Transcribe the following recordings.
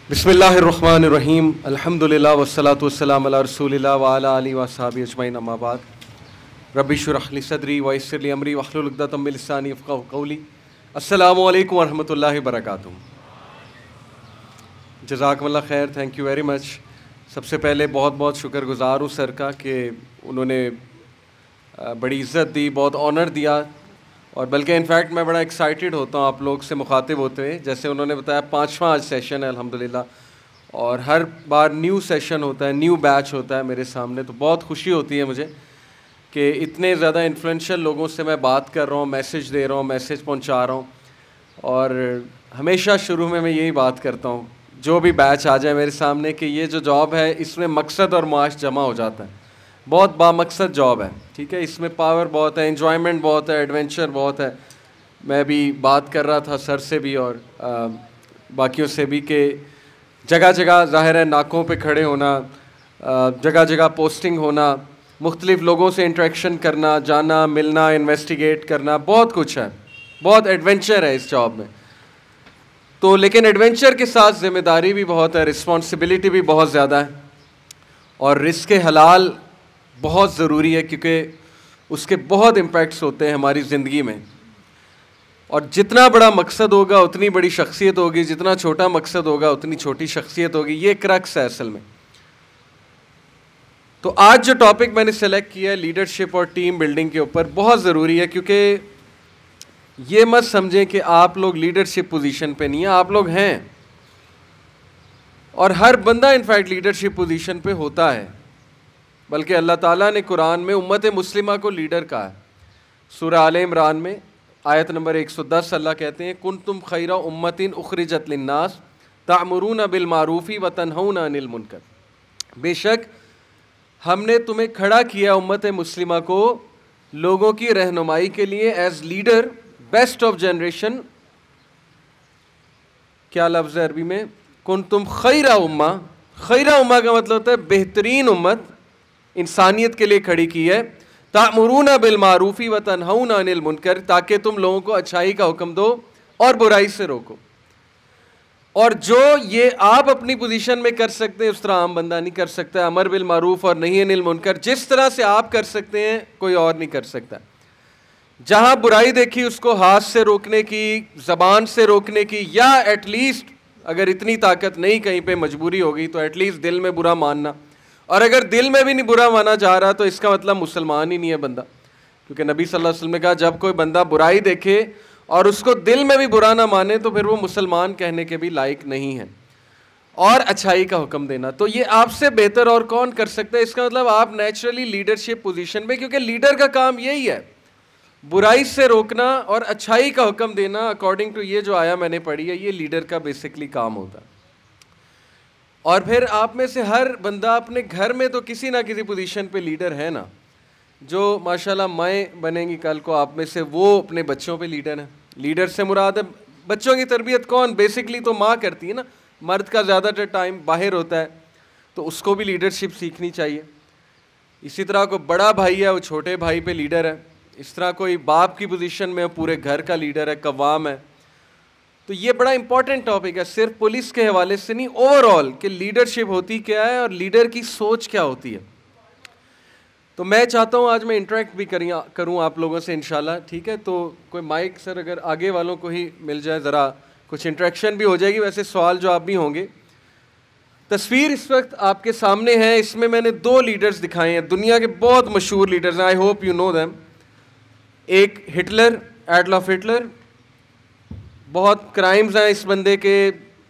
बिस्मिल्लाहिर्रहमानिर्रहीम अल्हम्दुलिल्लाह वस्सलातु वस्सलामु अला रसूलिल्लाह व अला आलिहि व अस्हाबी अजमईन अम्मा बाद रब्बि इश्रह ली सदरी व यस्सिर ली अमरी वहलुल उक़दतम मिन लिसानी यफ़क़हू क़ौली। अस्सलामु अलैकुम व रहमतुल्लाहि व बरकातुहू। जज़ाकमुल्लाह खैर, थैंक यू वेरी मच। सबसे पहले बहुत बहुत शुक्रगुज़ार हूँ सर का कि उन्होंने बड़ी इज़्ज़त दी, बहुत ऑनर दिया, और बल्कि इनफैक्ट मैं बड़ा एक्साइटेड होता हूँ आप लोग से मुखातिब होते हुए। जैसे उन्होंने बताया 5वां आज सेशन है अल्हम्दुलिल्लाह, और हर बार न्यू सेशन होता है, न्यू बैच होता है मेरे सामने, तो बहुत खुशी होती है मुझे कि इतने ज़्यादा इन्फ्लुएंशियल लोगों से मैं बात कर रहा हूँ, मैसेज दे रहा हूँ, मैसेज पहुँचा रहा हूँ। और हमेशा शुरू में मैं यही बात करता हूँ, जो भी बैच आ जाए मेरे सामने, कि ये जो जॉब है इसमें मकसद और मुआश जमा हो जाता है। बहुत बामकसद जॉब है, ठीक है। इसमें पावर बहुत है, एंजॉयमेंट बहुत है, एडवेंचर बहुत है। मैं भी बात कर रहा था सर से भी और बाकियों से भी कि जगह जगह ज़ाहिर है नाकों पे खड़े होना, जगह जगह पोस्टिंग होना, मुख्तलिफ़ लोगों से इंटरेक्शन करना, जाना मिलना, इन्वेस्टिगेट करना, बहुत कुछ है, बहुत एडवेंचर है इस जॉब में। तो लेकिन एडवेंचर के साथ ज़िम्मेदारी भी बहुत है, रिस्पॉन्सिबिलिटी भी बहुत ज़्यादा है, और रिस्क हलाल बहुत ज़रूरी है क्योंकि उसके बहुत इम्पैक्ट्स होते हैं हमारी ज़िंदगी में। और जितना बड़ा मकसद होगा उतनी बड़ी शख्सियत होगी, जितना छोटा मकसद होगा उतनी छोटी शख्सियत होगी। ये क्रक्स है असल में। तो आज जो टॉपिक मैंने सेलेक्ट किया है लीडरशिप और टीम बिल्डिंग के ऊपर, बहुत ज़रूरी है, क्योंकि ये मत समझें कि आप लोग लीडरशिप पोजीशन पे नहीं हैं, आप लोग हैं, और हर बंदा इनफैक्ट लीडरशिप पोजीशन पे होता है। बल्कि अल्लाह ताला ने कुरान में उम्मत मुस्लिमा को लीडर कहा है। सूरह आले इमरान में आयत नंबर 110 अल्लाह कहते हैं, कुंतुम खैरा उम्मतिन उखरिजत लिन्नास तामुरून बिल मारूफी व तनहौना अनिल मुनकर। बेशक हमने तुम्हें खड़ा किया उम्मत मुस्लिमा को लोगों की रहनुमाई के लिए as leader, best of generation. क्या लफ्ज़ है अरबी में? कुंतुम खैरा उम्मा। खैरा उम्मा का मतलब होता है बेहतरीन उम्मत, इंसानियत के लिए खड़ी की है। तामुरून बिल मारूफी व तनहौना अनिल मुनकर, ताकि तुम लोगों को अच्छाई का हुक्म दो और बुराई से रोको। और जो ये आप अपनी पोजीशन में कर सकते हैं उस तरह आम बंदा नहीं कर सकता। अमर बिल मारूफ और नहीं अनिल मुनकर जिस तरह से आप कर सकते हैं कोई और नहीं कर सकता। जहां बुराई देखी उसको हाथ से रोकने की, ज़बान से रोकने की, या एटलीस्ट अगर इतनी ताकत नहीं, कहीं पे मजबूरी होगी तो एटलीस्ट दिल में बुरा मानना। और अगर दिल में भी नहीं बुरा माना जा रहा तो इसका मतलब मुसलमान ही नहीं है बंदा, क्योंकि नबी सल्लल्लाहु अलैहि वसल्लम ने कहा जब कोई बंदा बुराई देखे और उसको दिल में भी बुरा ना माने तो फिर वो मुसलमान कहने के भी लायक नहीं है। और अच्छाई का हुक्म देना, तो ये आपसे बेहतर और कौन कर सकता है? इसका मतलब आप नेचुरली लीडरशिप पोजीशन में, क्योंकि लीडर का काम यही है, बुराई से रोकना और अच्छाई का हुक्म देना। अकॉर्डिंग टू ये जो आया मैंने पढ़ी है, ये लीडर का बेसिकली काम होता है। और फिर आप में से हर बंदा अपने घर में तो किसी ना किसी पोजीशन पे लीडर है ना। जो माशाल्लाह माएँ बनेंगी कल को आप में से, वो अपने बच्चों पे लीडर है। लीडर से मुराद है बच्चों की तरबियत कौन? बेसिकली तो माँ करती है ना। मर्द का ज़्यादातर टाइम बाहर होता है, तो उसको भी लीडरशिप सीखनी चाहिए। इसी तरह कोई बड़ा भाई है, वो छोटे भाई पे लीडर है। इस तरह कोई बाप की पोजीशन में पूरे घर का लीडर है, कव्वाम है। तो ये बड़ा इंपॉर्टेंट टॉपिक है, सिर्फ पुलिस के हवाले से नहीं, ओवरऑल कि लीडरशिप होती क्या है और लीडर की सोच क्या होती है। तो मैं चाहता हूँ आज मैं इंटरेक्ट भी करूँ आप लोगों से इंशाल्लाह, ठीक है। तो कोई माइक सर अगर आगे वालों को ही मिल जाए, ज़रा कुछ इंटरेक्शन भी हो जाएगी। वैसे सवाल जवाब भी होंगे। तस्वीर इस वक्त आपके सामने है, इसमें मैंने 2 लीडर्स दिखाए हैं, दुनिया के बहुत मशहूर लीडर्स हैं। I hope you know them. एक हिटलर, एडोल्फ हिटलर, बहुत क्राइम्स हैं इस बंदे के,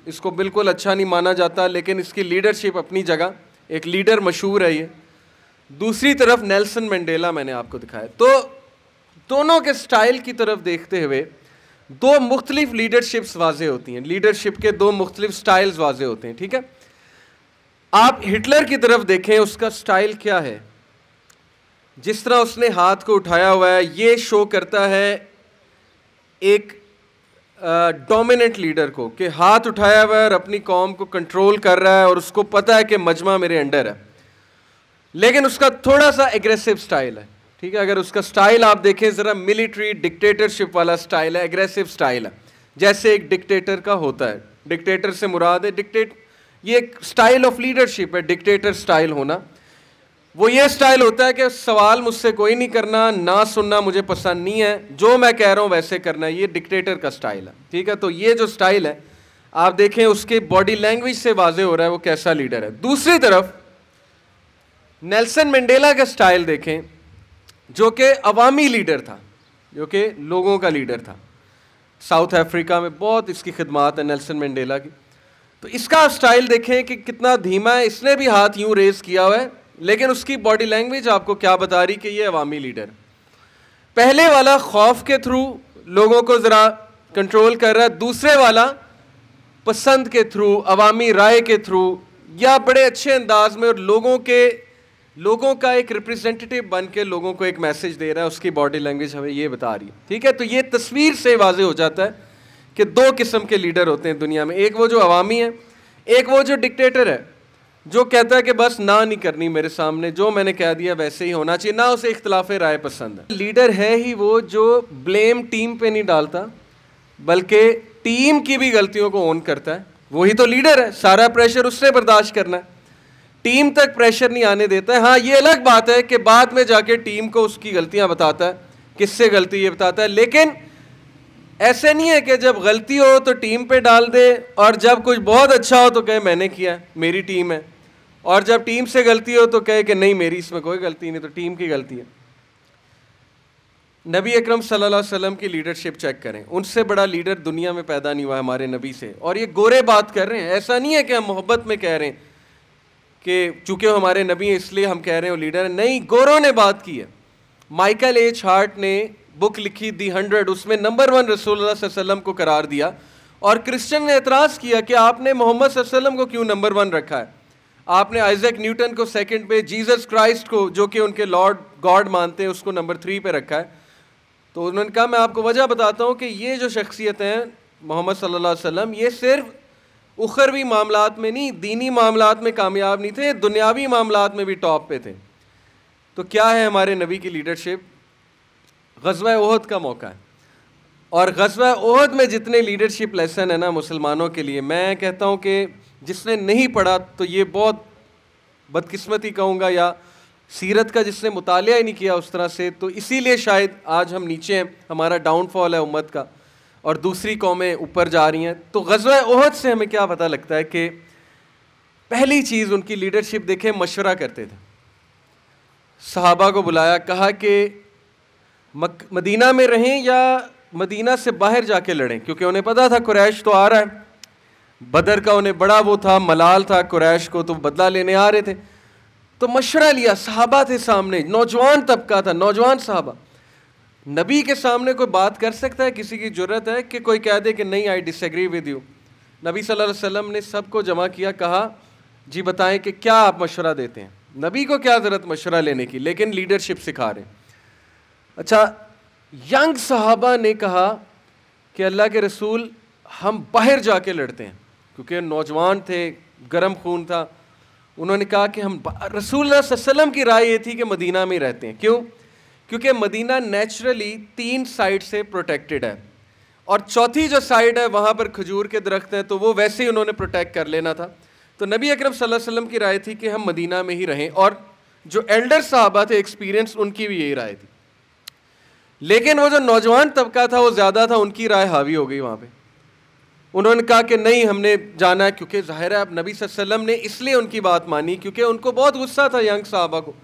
इसको बिल्कुल अच्छा नहीं माना जाता, लेकिन इसकी लीडरशिप अपनी जगह, एक लीडर मशहूर है ये। दूसरी तरफ नेल्सन मंडेला मैंने आपको दिखाया। तो दोनों के स्टाइल की तरफ देखते हुए 2 मुख्तलिफ लीडरशिप्स वाजे होती हैं, लीडरशिप के 2 मुख्तलिफ स्टाइल्स वाजे होते हैं, ठीक है। आप हिटलर की तरफ देखें, उसका स्टाइल क्या है। जिस तरह उसने हाथ को उठाया हुआ है, ये शो करता है एक डोमिनेंट लीडर को, कि हाथ उठाया हुआ है और अपनी कौम को कंट्रोल कर रहा है, और उसको पता है कि मजमा मेरे अंडर है। लेकिन उसका थोड़ा सा एग्रेसिव स्टाइल है, ठीक है। अगर उसका स्टाइल आप देखें ज़रा, मिलिट्री डिक्टेटरशिप वाला स्टाइल है, एग्रेसिव स्टाइल है, जैसे एक डिक्टेटर का होता है। डिक्टेटर से मुराद है, ये एक स्टाइल ऑफ लीडरशिप है, डिक्टेटर स्टाइल होना। वो ये स्टाइल होता है कि सवाल मुझसे कोई नहीं करना, ना सुनना मुझे पसंद नहीं है, जो मैं कह रहा हूँ वैसे करना है। ये डिक्टेटर का स्टाइल है, ठीक है। तो ये जो स्टाइल है आप देखें उसके बॉडी लैंग्वेज से वाजे हो रहा है वो कैसा लीडर है। दूसरी तरफ नेल्सन मंडेला का स्टाइल देखें, जो कि अवामी लीडर था, जो कि लोगों का लीडर था। साउथ अफ्रीका में बहुत इसकी खिदमात है नेल्सन मंडेला की। तो इसका स्टाइल देखें कि कितना धीमा है, इसने भी हाथ यूं रेज किया हुआ है, लेकिन उसकी बॉडी लैंग्वेज आपको क्या बता रही कि ये अवामी लीडर। पहले वाला खौफ के थ्रू लोगों को ज़रा कंट्रोल कर रहा है, दूसरे वाला पसंद के थ्रू, अवामी राय के थ्रू, या बड़े अच्छे अंदाज में और लोगों का एक रिप्रेजेंटेटिव बन के लोगों को एक मैसेज दे रहा है। उसकी बॉडी लैंग्वेज हमें ये बता रही है, ठीक है। तो ये तस्वीर से वाजे हो जाता है कि दो किस्म के लीडर होते हैं दुनिया में, एक वो जो अवामी है, एक वो जो डिक्टेटर है, जो कहता है कि बस ना नहीं करनी मेरे सामने, जो मैंने कह दिया वैसे ही होना चाहिए, ना उसे इख्तलाफ राय पसंद है। लीडर है ही वो जो ब्लेम टीम पे नहीं डालता, बल्कि टीम की भी गलतियों को ओन करता है। वही तो लीडर है, सारा प्रेशर उससे बर्दाश्त करना है, टीम तक प्रेशर नहीं आने देता है। हाँ, ये अलग बात है कि बाद में जाके टीम को उसकी गलतियां बताता है, किससे गलती ये बताता है, लेकिन ऐसे नहीं है कि जब गलती हो तो टीम पे डाल दे और जब कुछ बहुत अच्छा हो तो कहे मैंने किया, मेरी टीम है, और जब टीम से गलती हो तो कहे कि नहीं मेरी इसमें कोई गलती नहीं, तो टीम की गलती है। नबी अकरम सल्लल्लाहु अलैहि वसल्लम की लीडरशिप चेक करें, उनसे बड़ा लीडर दुनिया में पैदा नहीं हुआ हमारे नबी से। और ये गोरे बात कर रहे हैं, ऐसा नहीं है कि हम मोहब्बत में कह रहे हैं कि चूंकि हमारे नबी हैं इसलिए हम कह रहे हैं वो लीडर है, नहीं, गोरों ने बात की है। माइकल एच हार्ट ने बुक लिखी दी 100, उसमें नंबर 1 रसूलुल्लाह सल्लल्लाहु अलैहि वसल्लम को करार दिया, और क्रिश्चियन ने एतराज़ किया कि आपने मोहम्मद सल्लल्लाहु अलैहि वसल्लम को क्यों नंबर 1 रखा है, आपने आइजैक न्यूटन को सेकंड पे, जीसस क्राइस्ट को जो कि उनके लॉर्ड गॉड मानते हैं उसको नंबर 3 पे रखा है। तो उन्होंने कहा मैं आपको वजह बताता हूँ कि ये जो शख्सियत हैं मोहम्मद सल्लल्लाहु अलैहि वसल्लम, ये सिर्फ उखरवी मामलात में नहीं, दीनी मामलात में कामयाब नहीं थे, दुनियावी मामलात में भी टॉप पे थे। तो क्या है हमारे नबी की लीडरशिप? ग़ज़वा ओहद का मौका है, और ग़ज़वा ओहद में जितने लीडरशिप लेसन है ना मुसलमानों के लिए, मैं कहता हूँ कि जिसने नहीं पढ़ा तो ये बहुत बदकिस्मती कहूँगा, या सीरत का जिसने मुतालिया ही नहीं किया उस तरह से, तो इसीलिए शायद आज हम नीचे हैं, हमारा डाउनफॉल है उम्मत का, और दूसरी कौमें ऊपर जा रही हैं। तो ग़ज़वा ओहद से हमें क्या पता लगता है कि पहली चीज़ उनकी लीडरशिप देखें, मशवरा करते थे। सहाबा को बुलाया, कहा कि मदीना में रहें या मदीना से बाहर जाके लड़ें, क्योंकि उन्हें पता था कुरैश तो आ रहा है, बदर का उन्हें बड़ा वो था, मलाल था कुरैश को, तो बदला लेने आ रहे थे। तो मशवरा लिया, सहाबा थे सामने, नौजवान तबका था, नौजवान सहाबा। नबी के सामने कोई बात कर सकता है? किसी की ज़रूरत है कि कोई कह दे कि नहीं आई डिसएग्री विद यू? नबी सल्लल्लाहु अलैहि वसल्लम ने सबको जमा किया, कहा जी बताएं कि क्या आप मशवरा देते हैं। नबी को क्या ज़रूरत मशवरा लेने की, लेकिन लीडरशिप सिखा रहे हैं। अच्छा, यंग सहाबा ने कहा कि अल्लाह के रसूल हम बाहर जाके लड़ते हैं, क्योंकि नौजवान थे, गर्म खून था। उन्होंने कहा कि हम रसूल सल्लल्लाहु अलैहि वसल्लम की राय ये थी कि मदीना में रहते हैं। क्यों? क्योंकि मदीना नेचुरली 3 साइड से प्रोटेक्टेड है, और चौथी जो साइड है वहाँ पर खजूर के दरख्त हैं, तो वो वैसे ही उन्होंने प्रोटेक्ट कर लेना था। तो नबी अकरम सल्लल्लाहु अलैहि वसल्लम की राय थी कि हम मदीना में ही रहें, और जो एल्डर साहबा थे एक्सपीरियंस, उनकी भी यही राय थी। लेकिन वो जो नौजवान तबका था वो ज़्यादा था, उनकी राय हावी हो गई वहाँ पे। उन्होंने कहा कि नहीं हमने जाना है, क्योंकि ज़ाहिर है अब नबी सल्लल्लाहु अलैहि वसल्लम ने इसलिए उनकी बात मानी क्योंकि उनको बहुत गुस्सा था यंग साहबा को।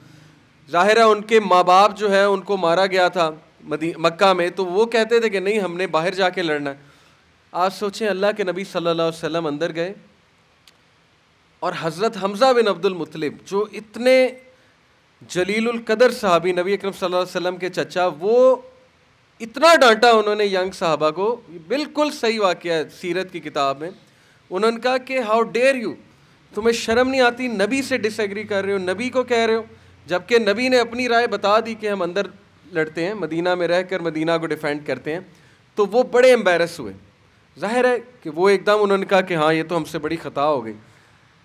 ज़ाहिर है उनके माँ बाप जो है उनको मारा गया था मक्का में, तो वो कहते थे कि नहीं हमने बाहर जाके लड़ना है। आज सोचें, अल्लाह के नबी सल्लल्लाहु अलैहि वसल्लम अंदर गए, और हज़रत हमज़ा बिन अब्दुल मुत्तलिब जो इतने जलीलुल कदर सहाबी, नबी अकरम सल्लल्लाहु अलैहि वसल्लम के चचा, वो इतना डांटा उन्होंने यंग साहबा को। बिल्कुल सही वाक़या है सीरत की किताब में। उन्होंने कहा कि हाउ डेयर यू, तुम्हें शर्म नहीं आती, नबी से डिसएग्री कर रहे हो, नबी को कह रहे हो, जबकि नबी ने अपनी राय बता दी कि हम अंदर लड़ते हैं, मदीना में रहकर मदीना को डिफेंड करते हैं। तो वो बड़े एम्बेरस हुए। जाहिर है कि वो एकदम उन्होंने कहा कि हाँ ये तो हमसे बड़ी ख़ता हो गई,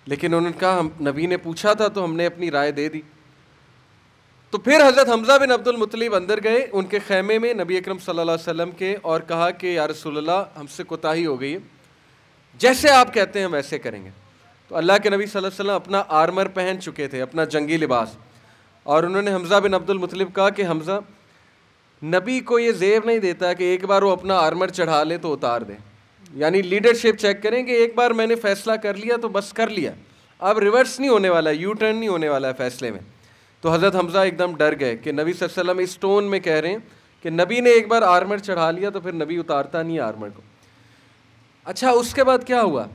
लेकिन उन्होंने कहा हम नबी ने पूछा था तो हमने अपनी राय दे दी। तो फिर हज़रत हमज़ा बिन अब्दुल मुत्तलिब अंदर गए उनके खैमे में नबी अकरम सल्लल्लाहु अलैहि वसल्लम के, और कहा कि या रसूलल्लाह हमसे कोताही हो गई है, जैसे आप कहते हैं वैसे करेंगे। तो अल्लाह के नबी सल्लल्लाहु अलैहि वसल्लम अपना आर्मर पहन चुके थे, अपना जंगी लिबास, और उन्होंने हमज़ा बिन अब्दुल मुत्तलिब कहा कि हमज़ा, नबी को ये ज़ेब नहीं देता कि एक बार वो अपना आर्मर चढ़ा ले तो उतार दे, यानी लीडरशिप चेक करें कि एक बार मैंने फ़ैसला कर लिया तो बस कर लिया, अब रिवर्स नहीं होने वाला है, यू टर्न नहीं होने वाला है फ़ैसले में। तो हज़रत हमज़ा एकदम डर गए कि नबी सल्लल्लाहु अलैहि वसल्लम इस टोन में कह रहे हैं कि नबी ने एक बार आर्मर चढ़ा लिया तो फिर नबी उतारता नहीं आर्मर को। अच्छा, उसके बाद क्या हुआ?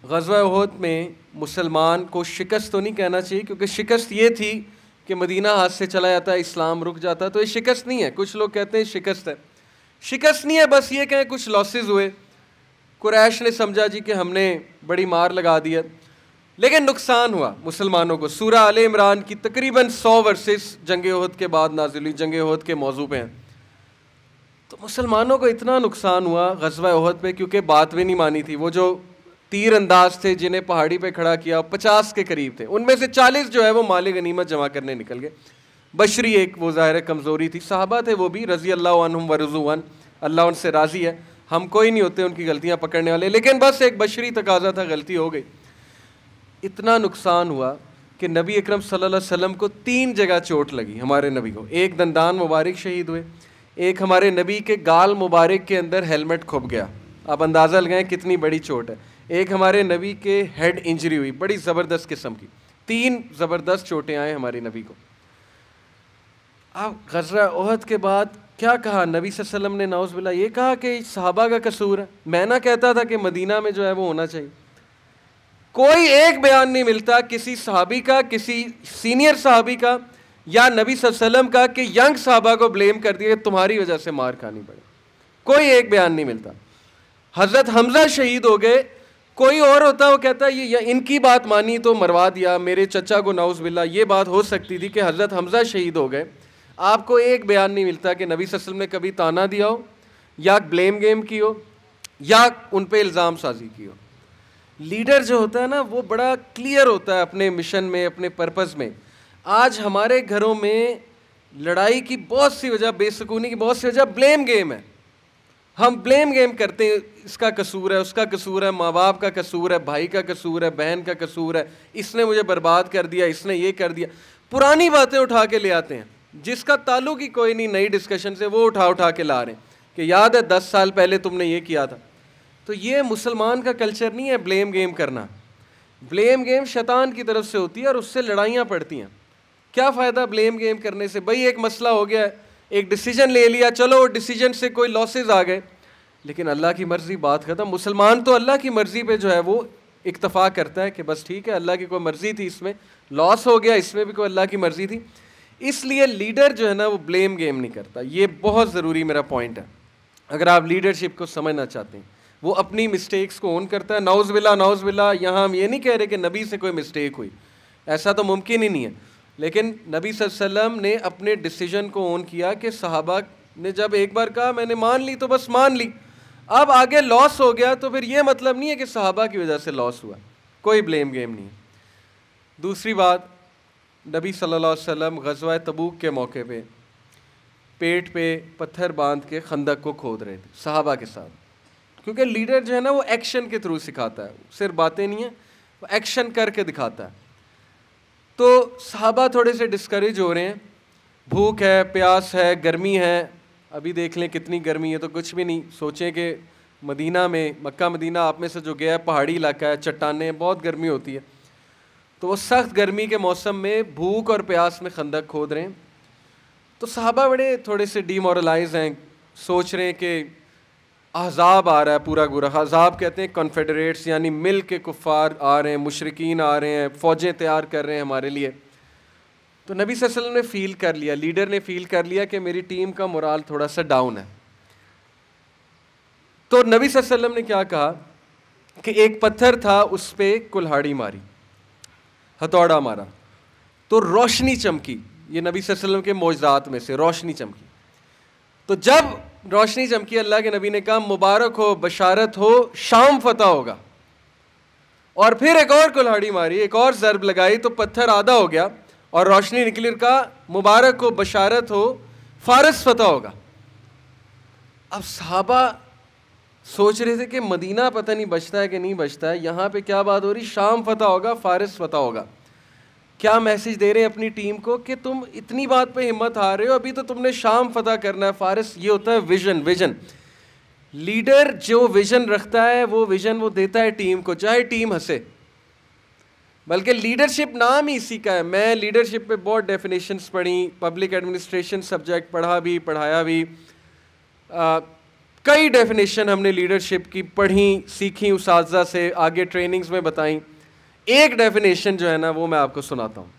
ग़ज़वा उहद में मुसलमान को शिकस्त तो नहीं कहना चाहिए, क्योंकि शिकस्त ये थी कि मदीना हाथ से चला जाता है, इस्लाम रुक जाता, तो ये शिकस्त नहीं है। कुछ लोग कहते हैं शिकस्त है, शिकस्त नहीं है, बस ये कहें कुछ लॉसेस हुए, कुरैश ने समझा जी कि हमने बड़ी मार लगा दी है, लेकिन नुकसान हुआ मुसलमानों को। सूरह आले इमरान की तकरीबन 100 वर्सेस जंग उहद के बाद नाज़िल हुई, जंग उहद के मौजू पे हैं। तो मुसलमानों को इतना नुकसान हुआ ग़ज़वा उहद पे, क्योंकि बात भी नहीं मानी थी। वो जो तीर अंदाज थे जिन्हें पहाड़ी पे खड़ा किया 50 के करीब थे, उनमें से 40 जो है वो माल गनीमत जमा करने निकल गए। बशरी एक वो ज़ाहिर कमज़ोरी थी, सहाबा थे वो भी रज़ी अल्लाह अन्हुम व रज़ू अन, अल्लाह उनसे राज़ी है, हम कोई नहीं होते उनकी गलतियाँ पकड़ने वाले, लेकिन बस एक बशरी तकाज़ा था, गलती हो गई। इतना नुकसान हुआ कि नबी अकरम सल्लल्लाहु अलैहि वसल्लम को 3 जगह चोट लगी। हमारे नबी को एक दंदान मुबारक शहीद हुए, एक हमारे नबी के गाल मुबारक के अंदर हेलमेट खुब गया, आप अंदाज़ा लगाएं कितनी बड़ी चोट है, एक हमारे नबी के हेड इंजरी हुई बड़ी ज़बरदस्त किस्म की। 3 ज़बरदस्त चोटें आए हमारे नबी को। अब ग़ज़वा उहद के बाद क्या कहा नबी सल्लल्लाहु अलैहि वसल्लम ने? नाउज़ बिल्लाह ये कहा कि सहाबा का कसूर है, मैं ना कहता था कि मदीना में जो है वो होना चाहिए। कोई एक बयान नहीं मिलता किसी सहाबी का, किसी सीनियर सहाबी का या नबी सल्लल्लाहु अलैहि वसल्लम का कि यंग सहाबा को ब्लेम कर दिया तुम्हारी वजह से मार खानी पड़े, कोई एक बयान नहीं मिलता। हज़रत हमज़ा शहीद हो गए, कोई और होता वो कहता ये इनकी बात मानी तो मरवा दिया मेरे चचा को, नाउज़ बिल्लाह ये बात हो सकती थी कि हज़रत हमज़ा शहीद हो गए। आपको एक बयान नहीं मिलता कि नबी सल्लल्लाहु अलैहि वसल्लम ने कभी ताना दिया हो या ब्लेम गेम की हो या उन पे इल्ज़ाम साजी की हो। लीडर जो होता है ना वो बड़ा क्लियर होता है अपने मिशन में, अपने पर्पस में। आज हमारे घरों में लड़ाई की बहुत सी वजह, बेसुकूनी की बहुत सी वजह ब्लेम गेम है। हम ब्लेम गेम करते हैं, इसका कसूर है, उसका कसूर है, माँ बाप का कसूर है, भाई का कसूर है, बहन का कसूर है, इसने मुझे बर्बाद कर दिया, इसने ये कर दिया। पुरानी बातें उठा के ले आते हैं जिसका ताल्लुक ही कोई नहीं नई डिस्कशन से, वो उठा के ला रहे हैं कि याद है 10 साल पहले तुमने ये किया था। तो ये मुसलमान का कल्चर नहीं है ब्लेम गेम करना। ब्लेम गेम शैतान की तरफ से होती है और उससे लड़ाइयाँ पड़ती हैं। क्या फ़ायदा ब्लेम गेम करने से? भाई एक मसला हो गया, एक डिसीजन ले लिया, चलो डिसीजन से कोई लॉसेस आ गए, लेकिन अल्लाह की मर्ज़ी, बात ख़त्म। मुसलमान तो अल्लाह की मर्ज़ी पे जो है वो इक्तफ़ा करता है कि बस ठीक है अल्लाह की कोई मर्ज़ी थी, इसमें लॉस हो गया, इसमें भी कोई अल्लाह की मर्ज़ी थी। इसलिए लीडर जो है ना वो ब्लेम गेम नहीं करता। ये बहुत ज़रूरी मेरा पॉइंट है। अगर आप लीडरशिप को समझना चाहते हैं, वो अपनी मिस्टेक्स को ओन करता है। नाउज़ बिल्लाह, यहाँ हम ये नहीं कह रहे कि नबी से कोई मिस्टेक हुई, ऐसा तो मुमकिन ही नहीं है, लेकिन नबी सल्लल्लाहु अलैहि वसल्लम ने अपने डिसीजन को ओन किया कि सहाबा ने जब एक बार कहा मैंने मान ली तो बस मान ली, अब आगे लॉस हो गया तो फिर ये मतलब नहीं है कि सहाबा की वजह से लॉस हुआ, कोई ब्लेम गेम नहीं है। दूसरी बात, नबी सल्लल्लाहु अलैहि वसल्लम ग़ज़वा तबूक के मौके पे पेट पे पत्थर बांध के खंदक को खोद रहे थे सहाबा के साथ, क्योंकि लीडर जो है ना वो एक्शन के थ्रू सिखाता है, सिर्फ बातें नहीं है, वो एक्शन करके दिखाता है। तो सहाबा थोड़े से डिस्करेज हो रहे हैं, भूख है, प्यास है, गर्मी है, अभी देख लें कितनी गर्मी है, तो कुछ भी नहीं। सोचें कि मदीना में, मक्का मदीना आप में से जो गया है, पहाड़ी इलाका है, चट्टानें, बहुत गर्मी होती है, तो वो सख्त गर्मी के मौसम में भूख और प्यास में खंदक खोद रहे हैं। तो सहाबा बड़े थोड़े से डीमोरलाइज हैं, सोच रहे हैं कि अहज़ाब आ रहा है पूरा पूरा। अहज़ाब कहते हैं कॉन्फेडरेट्स, यानी मिल के कुफ़ार आ रहे हैं, मुशरिकीन आ रहे हैं, फ़ौजें तैयार कर रहे हैं हमारे लिए। तो नबी सल्लल्लाहु अलैहि वसल्लम ने फ़ील कर लिया, लीडर ने फ़ील कर लिया कि मेरी टीम का मोराल थोड़ा सा डाउन है। तो नबी सल्लल्लाहु अलैहि वसल्लम ने क्या कहा कि एक पत्थर था, उस पर कुल्हाड़ी मारी, हथौड़ा मारा, तो रोशनी चमकी। ये नबी सल्लल्लाहु अलैहि वसल्लम के मौजज़ात में से रोशनी चमकी। तो जब रोशनी चमकी, अल्लाह के नबी ने कहा मुबारक हो, बशारत हो, शाम फतह होगा। और फिर एक और कुल्हाड़ी मारी, एक और ज़रब लगाई, तो पत्थर आधा हो गया और रोशनी निकली। कहा मुबारक हो, बशारत हो, फारस फतह होगा। अब सहाबा सोच रहे थे कि मदीना पता नहीं बचता है कि नहीं बचता है, यहाँ पे क्या बात हो रही, शाम फतह होगा, फारिस फतह होगा। क्या मैसेज दे रहे हैं अपनी टीम को कि तुम इतनी बात पे हिम्मत हार रहे हो, अभी तो तुमने शाम फतह करना है, फारिस। ये होता है विजन। विजन, लीडर जो विजन रखता है वो विजन वो देता है टीम को, चाहे टीम हंसे। बल्कि लीडरशिप नाम ही इसी का है। मैं लीडरशिप पे बहुत डेफिनेशंस पढ़ी, पब्लिक एडमिनिस्ट्रेशन सब्जेक्ट पढ़ा भी, पढ़ाया भी, कई डेफिनेशन हमने लीडरशिप की पढ़ी, सीखी, उसातिज़ा से, आगे ट्रेनिंग्स में बताई। एक डेफिनेशन जो है ना वो मैं आपको सुनाता हूँ,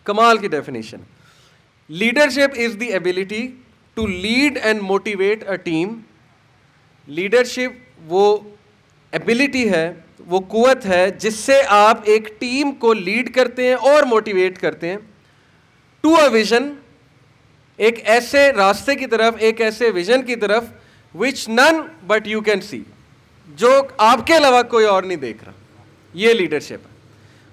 कमाल की definition. Leadership is the ability to lead and motivate a team. Leadership वो एबिलिटी है, वो कुव्वत है जिससे आप एक टीम को लीड करते हैं और मोटिवेट करते हैं टू अ विजन, एक ऐसे रास्ते की तरफ, एक ऐसे विजन की तरफ which none but you can see, जो आपके अलावा कोई और नहीं देख रहा। ये लीडरशिप है।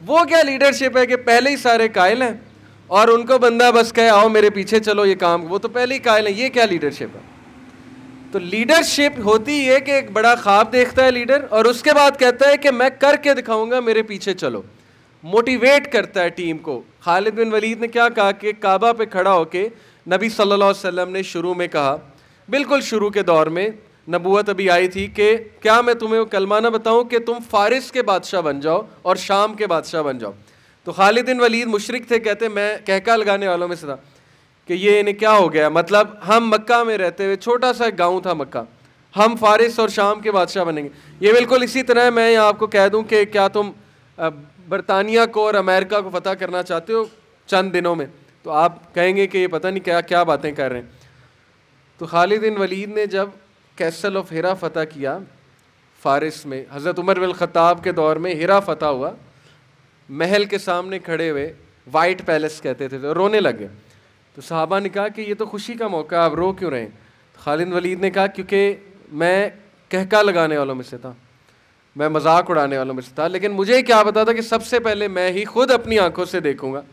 वो क्या लीडरशिप है कि पहले ही सारे कायल हैं और उनको बंदा बस कहे आओ मेरे पीछे चलो ये काम, वो तो पहले ही कायल है। ये क्या लीडरशिप है? तो लीडरशिप होती है कि एक बड़ा ख्वाब देखता है लीडर और उसके बाद कहता है कि मैं करके दिखाऊंगा, मेरे पीछे चलो। मोटिवेट करता है टीम को। खालिद बिन वलीद ने क्या कहा कि काबा पे खड़ा होके नबी सल्लल्लाहु अलैहि वसल्लम ने शुरू में कहा, बिल्कुल शुरू के दौर में नबूवत अभी आई थी, कि क्या मैं तुम्हें वो कलमा ना बताऊं कि तुम फारिस के बादशाह बन जाओ और शाम के बादशाह बन जाओ। तो खालिद बिन वलीद मुशरिक थे, कहते मैं कहका लगाने वालों में से था कि ये इन्हें क्या हो गया, मतलब हम मक्का में रहते हुए, छोटा सा गांव था मक्का, हम फारिस और शाम के बादशाह बनेंगे। ये बिल्कुल इसी तरह मैं यहाँ आपको कह दूँ कि क्या तुम बरतानिया को और अमेरिका को फतह करना चाहते हो चंद दिनों में, तो आप कहेंगे कि ये पता नहीं क्या क्या बातें कर रहे हैं। तो खालिद बिन वलीद ने जब कैसल ऑफ हिरा फतह किया फारिस में, हज़रत उमर बिन खत्ताब के दौर में हिरा फतह हुआ, महल के सामने खड़े हुए, वाइट पैलेस कहते थे, तो रोने लगे। तो सहाबा ने कहा कि ये तो खुशी का मौका, आप रो क्यों रहे हैं? तो खालिद वलीद ने कहा क्योंकि मैं कहका लगाने वालों में से था, मैं मजाक उड़ाने वालों में से था, लेकिन मुझे क्या पता था कि सबसे पहले मैं ही खुद अपनी आंखों से देखूंगा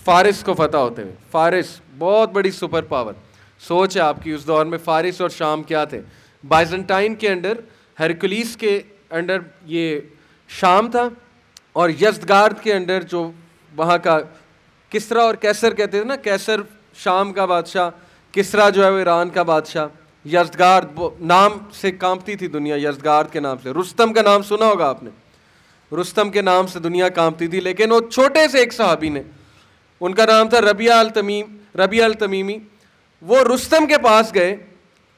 फारिस को फतह होते हुए। फारिस बहुत बड़ी सुपर पावर। सोच है आपकी, उस दौर में फारिस और शाम क्या थे। बाइजेंटाइन के अंडर, हरकुलिस के अंडर ये शाम था, और यज़्दगार्द के अंडर जो वहाँ का किसरा और कैसर कहते थे ना, कैसर शाम का बादशाह, किसरा जो है वो ईरान का बादशाह। यज़्दगार्द नाम से कांपती थी दुनिया, यज़्दगार्द के नाम से। रुस्तम का नाम सुना होगा आपने, रुस्तम के नाम से दुनिया कांपती थी। लेकिन वो छोटे से एक सहाबी ने, उनका नाम था रबिया अल तमीमी, वो रुस्तम के पास गए,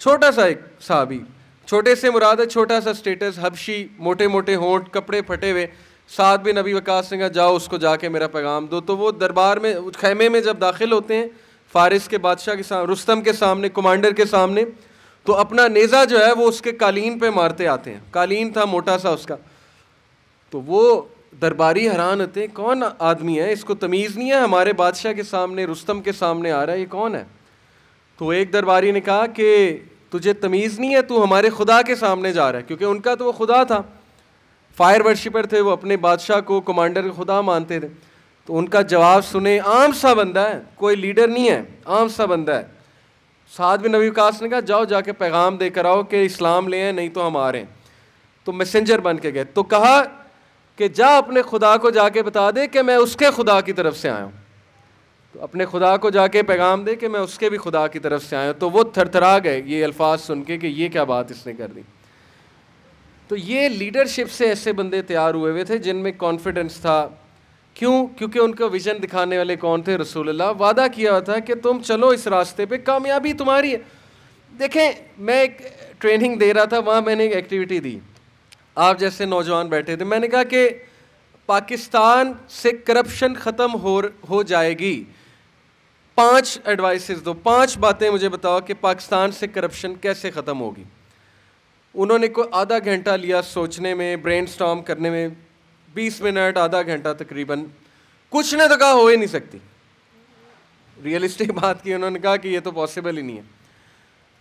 छोटा सा एक सहाबी, छोटे से मुराद है छोटा सा स्टेटस, हबशी, मोटे मोटे होंठ, कपड़े फटे हुए। साथ भी नबी वकास ने कहा जाओ उसको जाके मेरा पैगाम दो। तो वो दरबार में, खैमे में जब दाखिल होते हैं फारिस के बादशाह के सामने, रुस्तम के सामने, कमांडर के सामने, तो अपना नेज़ा जो है वो उसके कालीन पे मारते आते हैं। कालीन था मोटा सा उसका। तो वो दरबारी हैरान होते हैं, कौन आदमी है, इसको तमीज़ नहीं है, हमारे बादशाह के सामने, रुस्तम के सामने आ रहा है, ये कौन है? तो एक दरबारी ने कहा कि तुझे तमीज़ नहीं है, तू हमारे खुदा के सामने जा रहा है। क्योंकि उनका तो वो खुदा था, फायर वर्शिपर थे, वो अपने बादशाह को कमांडर का खुदा मानते थे। तो उनका जवाब सुने, आम सा बंदा है, कोई लीडर नहीं है, आम सा बंदा है। साथ भी नबी वकास ने कहा जाओ जाके पैगाम देकर आओ कि इस्लाम ले आए, नहीं तो हम आ रहे हैं। तो मैसेंजर बन के गए। तो कहा कि जा अपने खुदा को जाके बता दे कि मैं उसके खुदा की तरफ से आया हूँ। तो अपने खुदा को जाके पैगाम दे कि मैं उसके भी खुदा की तरफ से आया हूँ। तो वो थरथरा गए ये अल्फाज सुन के कि ये क्या बात इसने कर दी। तो ये लीडरशिप से ऐसे बंदे तैयार हुए थे जिनमें कॉन्फिडेंस था। क्यों? क्योंकि उनका विजन दिखाने वाले कौन थे? रसूलुल्लाह। वादा किया हुआ था कि तुम चलो इस रास्ते पे, कामयाबी तुम्हारी है। देखें, मैं एक ट्रेनिंग दे रहा था, वहाँ मैंने एक एक्टिविटी दी, आप जैसे नौजवान बैठे थे। मैंने कहा कि पाकिस्तान से करप्शन ख़त्म हो जाएगी, 5 एडवाइसेस दो, 5 बातें मुझे बताओ कि पाकिस्तान से करप्शन कैसे ख़त्म होगी। उन्होंने कोई आधा घंटा लिया सोचने में, ब्रेनस्टॉर्म करने में, 20 मिनट, आधा घंटा तकरीबन। कुछ ने तो कहा हो ही नहीं सकती, रियलिस्टिक बात की। उन्होंने कहा कि ये तो पॉसिबल ही नहीं है।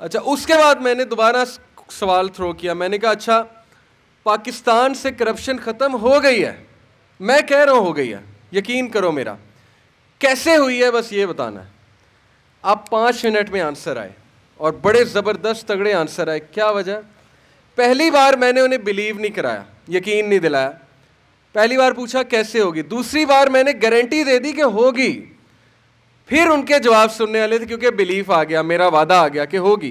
अच्छा, उसके बाद मैंने दोबारा सवाल थ्रो किया। मैंने कहा अच्छा, पाकिस्तान से करप्शन ख़त्म हो गई है, मैं कह रहा हूँ हो गई है, यकीन करो मेरा, कैसे हुई है बस ये बताना है। अब 5 मिनट में आंसर आए और बड़े ज़बरदस्त तगड़े आंसर आए। क्या वजह? पहली बार मैंने उन्हें बिलीव नहीं कराया, यकीन नहीं दिलाया। पहली बार पूछा कैसे होगी, दूसरी बार मैंने गारंटी दे दी कि होगी। फिर उनके जवाब सुनने वाले थे, क्योंकि बिलीफ आ गया, मेरा वादा आ गया कि होगी,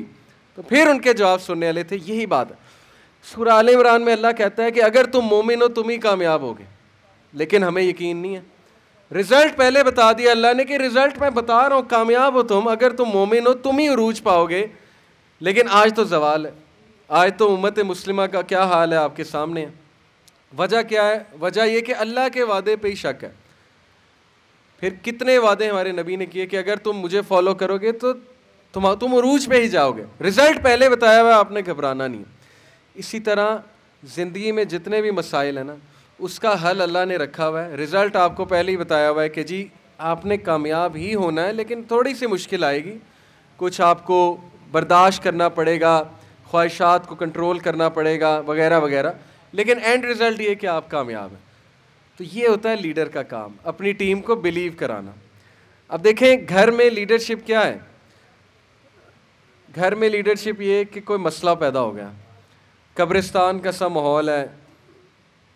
तो फिर उनके जवाब सुनने वाले थे। यही बात है। सूरह आल इमरान में अल्लाह कहता है कि अगर तुम मोमिन हो तुम ही कामयाब होगे, लेकिन हमें यकीन नहीं है। रिजल्ट पहले बता दिया अल्लाह ने कि रिजल्ट मैं बता रहा हूँ, कामयाब हो तुम, अगर तुम मोमिन हो तुम ही उरूज पाओगे। लेकिन आज तो जवाल है, आज तो उम्मत मुस्लिमा का क्या हाल है आपके सामने है। वजह क्या है? वजह यह कि अल्लाह के वादे पे ही शक है। फिर कितने वादे हमारे नबी ने किए कि अगर तुम मुझे फॉलो करोगे तो तुम उरूज पे ही जाओगे। रिजल्ट पहले बताया हुआ, आपने घबराना नहीं। इसी तरह ज़िंदगी में जितने भी मसाइल हैं ना, उसका हल अल्लाह ने रखा हुआ है। रिज़ल्ट आपको पहले ही बताया हुआ है कि जी आपने कामयाब ही होना है, लेकिन थोड़ी सी मुश्किल आएगी, कुछ आपको बर्दाश्त करना पड़ेगा, ख्वाहिशात को कंट्रोल करना पड़ेगा वगैरह वगैरह, लेकिन एंड रिज़ल्ट ये कि आप कामयाब हैं। तो ये होता है लीडर का काम, अपनी टीम को बिलीव कराना। अब देखें घर में लीडरशिप क्या है। घर में लीडरशिप ये कि कोई मसला पैदा हो गया, कब्रिस्तान का सा माहौल है,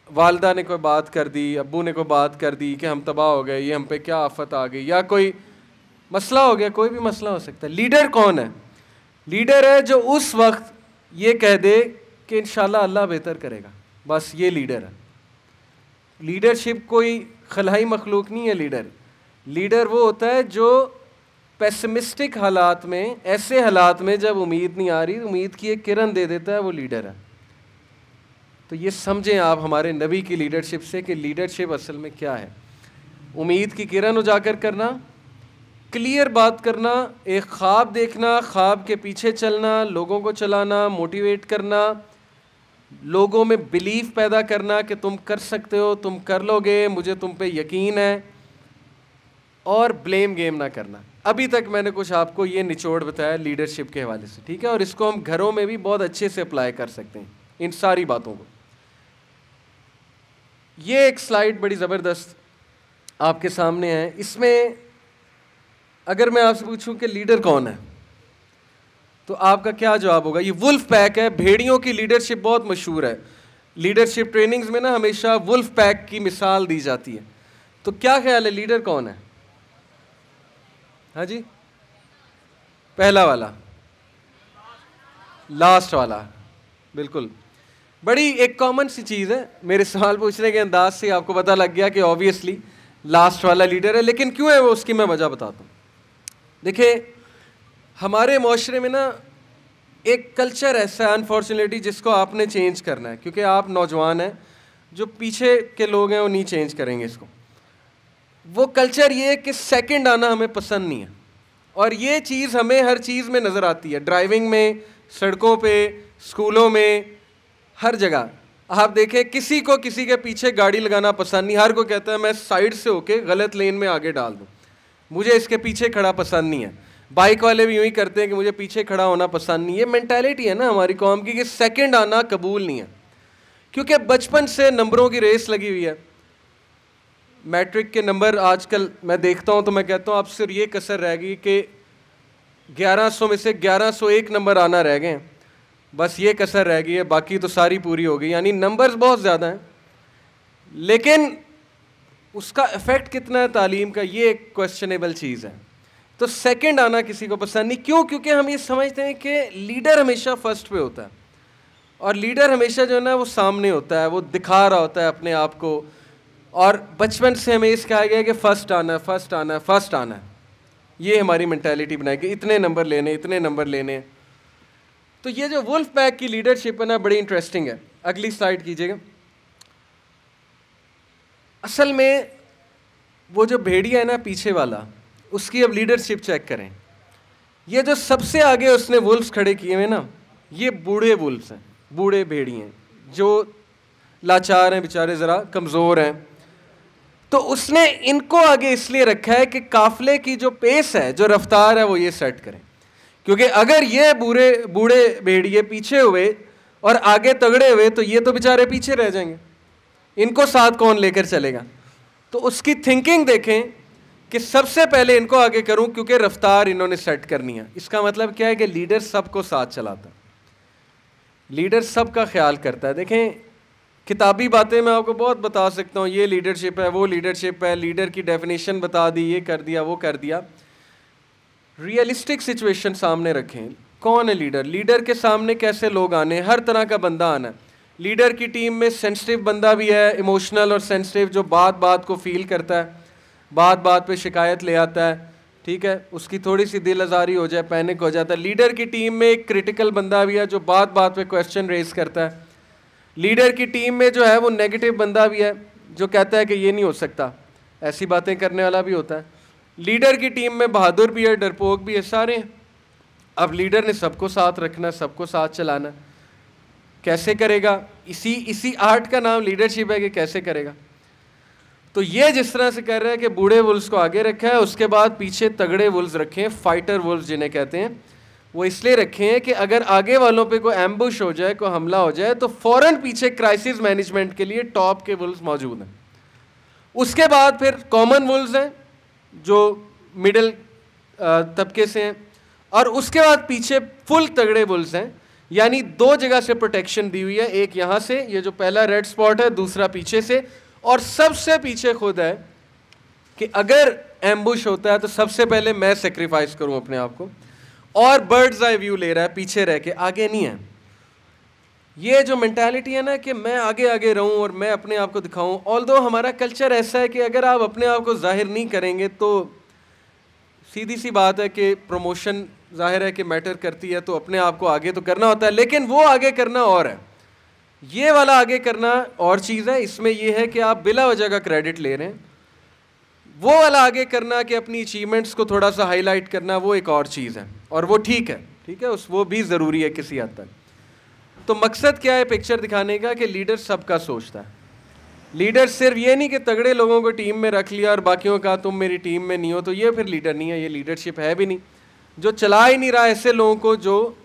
वालदा ने कोई बात कर दी, अब्बू ने कोई बात कर दी कि हम तबाह हो गए, ये हम पे क्या आफत आ गई, या कोई मसला हो गया, कोई भी मसला हो सकता है। लीडर कौन है? लीडर है जो उस वक्त ये कह दे कि इंशाल्लाह अल्लाह बेहतर करेगा, बस ये लीडर है। लीडरशिप कोई खलाई मखलूक नहीं है। लीडर वो होता है जो पेसिमिस्टिक हालात में, ऐसे हालात में जब उम्मीद नहीं आ रही, उम्मीद की एक किरण दे देता है, वो लीडर है। तो ये समझें आप हमारे नबी की लीडरशिप से कि लीडरशिप असल में क्या है। उम्मीद की किरण उजागर करना, क्लियर बात करना, एक ख्वाब देखना, ख्वाब के पीछे चलना, लोगों को चलाना, मोटिवेट करना, लोगों में बिलीफ पैदा करना कि तुम कर सकते हो, तुम कर लोगे, मुझे तुम पे यकीन है, और ब्लेम गेम ना करना। अभी तक मैंने कुछ आपको ये निचोड़ बताया लीडरशिप के हवाले से, ठीक है, और इसको हम घरों में भी बहुत अच्छे से अप्लाई कर सकते हैं, इन सारी बातों को। ये एक स्लाइड बड़ी ज़बरदस्त आपके सामने है। इसमें अगर मैं आपसे पूछूं कि लीडर कौन है, तो आपका क्या जवाब होगा? ये वुल्फ पैक है। भेड़ियों की लीडरशिप बहुत मशहूर है। लीडरशिप ट्रेनिंग्स में ना हमेशा वुल्फ पैक की मिसाल दी जाती है। तो क्या ख्याल है, लीडर कौन है? हाँ जी, पहला वाला, लास्ट वाला, बिल्कुल। बड़ी एक कॉमन सी चीज़ है, मेरे सवाल पूछने के अंदाज से आपको पता लग गया कि ऑब्वियसली लास्ट वाला लीडर है। लेकिन क्यों है वो, उसकी मैं वजह बताता हूँ। देखिए, हमारे माशरे में ना एक कल्चर ऐसा है अनफॉर्चुनेटली जिसको आपने चेंज करना है, क्योंकि आप नौजवान हैं, जो पीछे के लोग हैं वो नहीं चेंज करेंगे इसको। वो कल्चर ये है कि सेकंड आना हमें पसंद नहीं है, और ये चीज़ हमें हर चीज़ में नज़र आती है, ड्राइविंग में, सड़कों पे, स्कूलों में, हर जगह। आप देखें, किसी को किसी के पीछे गाड़ी लगाना पसंद नहीं, हर को कहता है मैं साइड से होके गलत लेन में आगे डाल दूँ, मुझे इसके पीछे खड़ा पसंद नहीं है। बाइक वाले भी यूँ ही करते हैं कि मुझे पीछे खड़ा होना पसंद नहीं है। मेंटालिटी है ना हमारी कौम की कि सेकंड आना कबूल नहीं है, क्योंकि बचपन से नंबरों की रेस लगी हुई है। मैट्रिक के नंबर आजकल मैं देखता हूँ तो मैं कहता हूँ अब सिर्फ ये कसर रह गई कि 1100 में से 1101 नंबर आना रह गए हैं, बस ये कसर रह गई है, बाकी तो सारी पूरी हो गई। यानी नंबर्स बहुत ज़्यादा हैं, लेकिन उसका इफ़ेक्ट कितना है तालीम का, ये एक क्वेश्चनेबल चीज़ है। तो सेकंड आना किसी को पसंद नहीं। क्यों? क्योंकि हम ये समझते हैं कि लीडर हमेशा फर्स्ट पे होता है, और लीडर हमेशा जो है ना वो सामने होता है, वो दिखा रहा होता है अपने आप को। और बचपन से हमें इस कहा गया है कि फ़र्स्ट आना है, फ़र्स्ट आना है, फ़र्स्ट आना है। ये हमारी मेंटालिटी बनाई कि इतने नंबर लेने, इतने नंबर लेने। तो ये जो वुल्फ पैक की लीडरशिप है ना, बड़ी इंटरेस्टिंग है। अगली स्लाइड कीजिएगा। असल में वो जो भेड़िया है ना पीछे वाला, उसकी अब लीडरशिप चेक करें। ये जो सबसे आगे उसने वुल्फ्स खड़े किए हुए ना, ये बूढ़े वुल्फ्स हैं, बूढ़े भेड़िए हैं जो लाचार हैं, बेचारे ज़रा कमज़ोर हैं। तो उसने इनको आगे इसलिए रखा है कि काफिले की जो पेस है, जो रफ्तार है, वो ये सेट करें। क्योंकि अगर ये बूढ़े भेड़िए पीछे हुए और आगे तगड़े हुए तो ये तो बेचारे पीछे रह जाएंगे, इनको साथ कौन लेकर चलेगा। तो उसकी थिंकिंग देखें कि सबसे पहले इनको आगे करूं, क्योंकि रफ्तार इन्होंने सेट करनी है। इसका मतलब क्या है कि लीडर सबको साथ चलाता है। लीडर सबका ख्याल करता है। देखें, किताबी बातें मैं आपको बहुत बता सकता हूँ, ये लीडरशिप है, वो लीडरशिप है, लीडर की डेफिनेशन बता दी, ये कर दिया, वो कर दिया। रियलिस्टिक सिचुएशन सामने रखें, कौन है लीडर, लीडर के सामने कैसे लोग आने, हर तरह का बंदा आना है। लीडर की टीम में सेंसिटिव बंदा भी है, इमोशनल और सेंसिटिव, जो बात बात को फील करता है, बात बात पे शिकायत ले आता है, ठीक है, उसकी थोड़ी सी दिल आज़ारी हो जाए, पैनिक हो जाता है। लीडर की टीम में एक क्रिटिकल बंदा भी है जो बात बात पे क्वेश्चन रेज करता है। लीडर की टीम में जो है वो नेगेटिव बंदा भी है जो कहता है कि ये नहीं हो सकता, ऐसी बातें करने वाला भी होता है। लीडर की टीम में बहादुर भी है, डरपोक भी है, सारे हैं। अब लीडर ने सबको साथ रखना, सबको साथ चलाना, कैसे करेगा? इसी आर्ट का नाम लीडरशिप है कि कैसे करेगा। तो ये जिस तरह से कर रहा है कि बूढ़े वुल्स को आगे रखा है, उसके बाद पीछे तगड़े वुल्स रखे हैं, फाइटर वुल्स जिन्हें कहते हैं। वो इसलिए रखे हैं कि अगर आगे वालों पे कोई एम्बुश हो जाए, कोई हमला हो जाए, तो फौरन पीछे क्राइसिस मैनेजमेंट के लिए टॉप के वुल्स मौजूद हैं। उसके बाद फिर कॉमन वुल्स हैं जो मिडिल तबके से हैं, और उसके बाद पीछे फुल तगड़े वुल्स हैं। यानी दो जगह से प्रोटेक्शन दी हुई है, एक यहाँ से, ये जो पहला रेड स्पॉट है, दूसरा पीछे से, और सबसे पीछे खुद है कि अगर एम्बुश होता है तो सबसे पहले मैं सेक्रीफाइस करूं अपने आप को, और बर्ड्स आई व्यू ले रहा है, पीछे रह के, आगे नहीं है। ये जो मेंटालिटी है ना कि मैं आगे आगे रहूं और मैं अपने आप को दिखाऊं, ऑल्दो हमारा कल्चर ऐसा है कि अगर आप अपने आप को जाहिर नहीं करेंगे तो सीधी सी बात है कि प्रमोशन जाहिर है कि मैटर करती है, तो अपने आप को आगे तो करना होता है, लेकिन वो आगे करना और है, ये वाला आगे करना और चीज़ है। इसमें ये है कि आप बिला वजह का क्रेडिट ले रहे हैं। वो वाला आगे करना कि अपनी अचीवमेंट्स को थोड़ा सा हाईलाइट करना, वो एक और चीज़ है, और वो ठीक है, वो भी ज़रूरी है किसी हद तक। तो मकसद क्या है पिक्चर दिखाने का कि लीडर सबका सोचता है। लीडर सिर्फ ये नहीं कि तगड़े लोगों को टीम में रख लिया और बाकियों का तुम मेरी टीम में नहीं हो, तो ये फिर लीडर नहीं है, ये लीडरशिप है भी नहीं। जो चला ही नहीं रहा ऐसे लोगों को, जो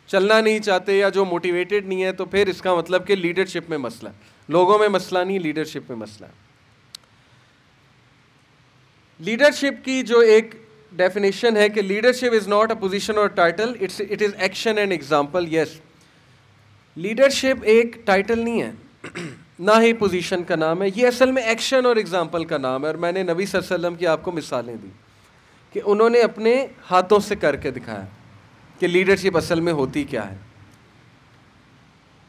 चलना नहीं चाहते या जो मोटिवेटेड नहीं है, तो फिर इसका मतलब कि लीडरशिप में मसला, लोगों में मसला नहीं, लीडरशिप में मसला। लीडरशिप की जो एक डेफिनेशन है कि leadership is not a position और title, it is action and example. Yes, leadership एक टाइटल नहीं है, ना ही पोजीशन का नाम है, ये असल में एक्शन और एग्जांपल का नाम है। और मैंने नबी सल्लल्लाहु अलैहि वसल्लम की आपको मिसालें दी कि उन्होंने अपने हाथों से करके दिखाया कि लीडरशिप असल में होती क्या है।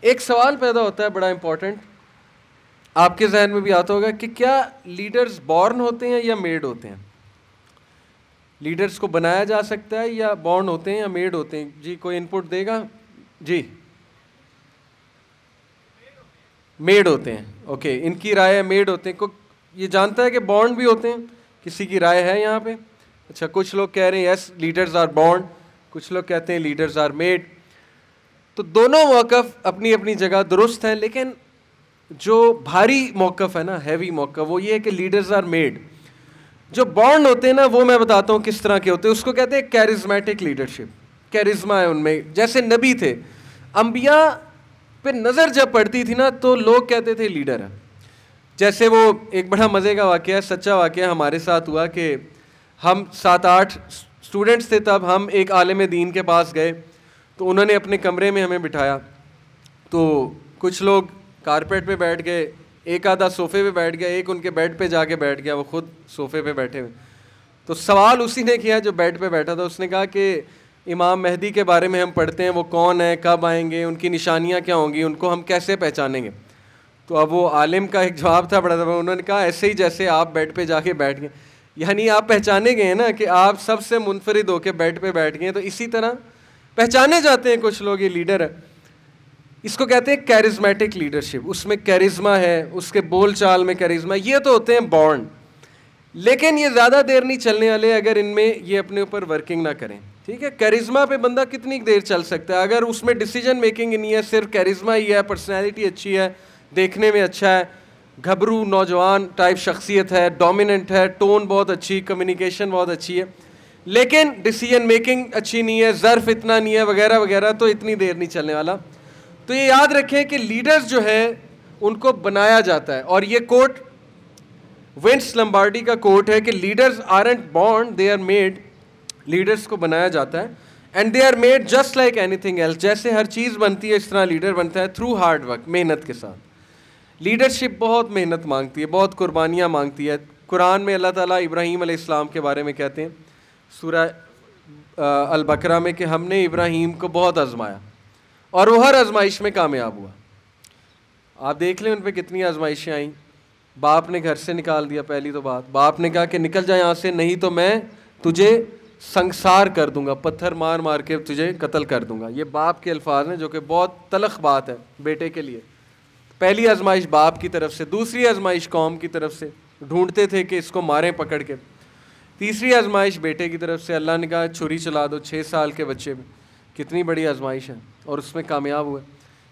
एक सवाल पैदा होता है बड़ा इंपॉर्टेंट, आपके जहन में भी आता होगा कि क्या लीडर्स बॉर्न होते हैं या मेड होते हैं? लीडर्स को बनाया जा सकता है या बॉर्न होते हैं या मेड होते हैं? जी, कोई इनपुट देगा? जी, मेड होते हैं। ओके, इनकी राय है मेड होते हैं। को ये जानता है कि बॉर्न भी होते हैं? किसी की राय है यहाँ पे? अच्छा, कुछ लोग कह रहे हैं यस लीडर्स आर बॉर्न, कुछ लोग कहते हैं लीडर्स आर मेड। तो दोनों मौक़िफ़ अपनी अपनी जगह दुरुस्त हैं, लेकिन जो भारी मौक़िफ़ है ना, हैवी मौक़िफ़, वो ये है कि लीडर्स आर मेड। जो बॉर्न होते हैं ना, वो मैं बताता हूँ किस तरह के होते हैं। उसको कहते हैं कैरिज्मेटिक लीडरशिप, कैरिज्मा है उनमें। जैसे नबी थे, अंबिया पे नज़र जब पड़ती थी ना तो लोग कहते थे लीडर है। जैसे वो एक बड़ा मज़े का वाक़या है, सच्चा वाक़या हमारे साथ हुआ कि हम 7-8 स्टूडेंट्स थे तब, हम एक आलिम दीन के पास गए, तो उन्होंने अपने कमरे में हमें बिठाया। तो कुछ लोग कारपेट पे बैठ गए, एक आधा सोफ़े पे बैठ गया, एक उनके बेड पे जाके बैठ गया, वो खुद सोफ़े पे बैठे हुए। तो सवाल उसी ने किया जो बेड पे बैठा था। उसने कहा कि इमाम मेहदी के बारे में हम पढ़ते हैं, वो कौन है, कब आएंगे, उनकी निशानियाँ क्या होंगी, उनको हम कैसे पहचानेंगे? तो अब वो आलिम का एक जवाब था बड़ा था, उन्होंने कहा ऐसे ही जैसे आप बेड पे जाके बैठ गए, यानी आप पहचाने गए ना कि आप सबसे मुनफरिद होकर बेड पे बैठ गए, तो इसी तरह पहचाने जाते हैं कुछ लोग, ये लीडर है। इसको कहते हैं कैरिज्मेटिक लीडरशिप, उसमें कैरिज्मा है, उसके बोल चाल में कैरिज्मा, ये तो होते हैं बॉर्न। लेकिन ये ज़्यादा देर नहीं चलने वाले अगर इनमें ये अपने ऊपर वर्किंग ना करें, ठीक है। कैरिज्मा पे बंदा कितनी देर चल सकता है अगर उसमें डिसीजन मेकिंग नहीं है, सिर्फ कैरिज्मा ही है, पर्सनैलिटी अच्छी है, देखने में अच्छा है, घबरू नौजवान टाइप शख्सियत है, डोमिनेंट है, टोन बहुत अच्छी, कम्युनिकेशन बहुत अच्छी है, लेकिन डिसीजन मेकिंग अच्छी नहीं है, ज़र्फ इतना नहीं है, वगैरह वगैरह, तो इतनी देर नहीं चलने वाला। तो ये याद रखें कि लीडर्स जो है उनको बनाया जाता है। और ये कोट विंस लम्बार्डी का कोट है कि leaders aren't born, they are made. Leaders को बनाया जाता है। And they are made just like anything else, जैसे हर चीज़ बनती है इस तरह लीडर बनता है थ्रू हार्ड वर्क, मेहनत के साथ। लीडरशिप बहुत मेहनत मांगती है, बहुत कुर्बानियाँ मांगती है। कुरान में अल्लाह ताला इब्राहीम अलैहिस्सलाम के बारे में कहते हैं सूरह अल बकरा में कि हमने इब्राहीम को बहुत आजमाया और वो हर आजमाइश में कामयाब हुआ। आप देख लें उन पर कितनी आजमाइशें आई। बाप ने घर से निकाल दिया, पहली तो बात, बाप ने कहा कि निकल जा यहाँ से, नहीं तो मैं तुझे संसार कर दूंगा, पत्थर मार मार के तुझे कत्ल कर दूंगा। ये बाप के अल्फाज हैं जो कि बहुत तलख बात है बेटे के लिए। पहली आजमाइश बाप की तरफ से, दूसरी आजमाइश कौम की तरफ से, ढूंढते थे कि इसको मारें पकड़ के। तीसरी आजमाइश बेटे की तरफ से, अल्लाह ने कहा छुरी चला दो 6 साल के बच्चे में। कितनी बड़ी आजमाइश है और उसमें कामयाब हुए।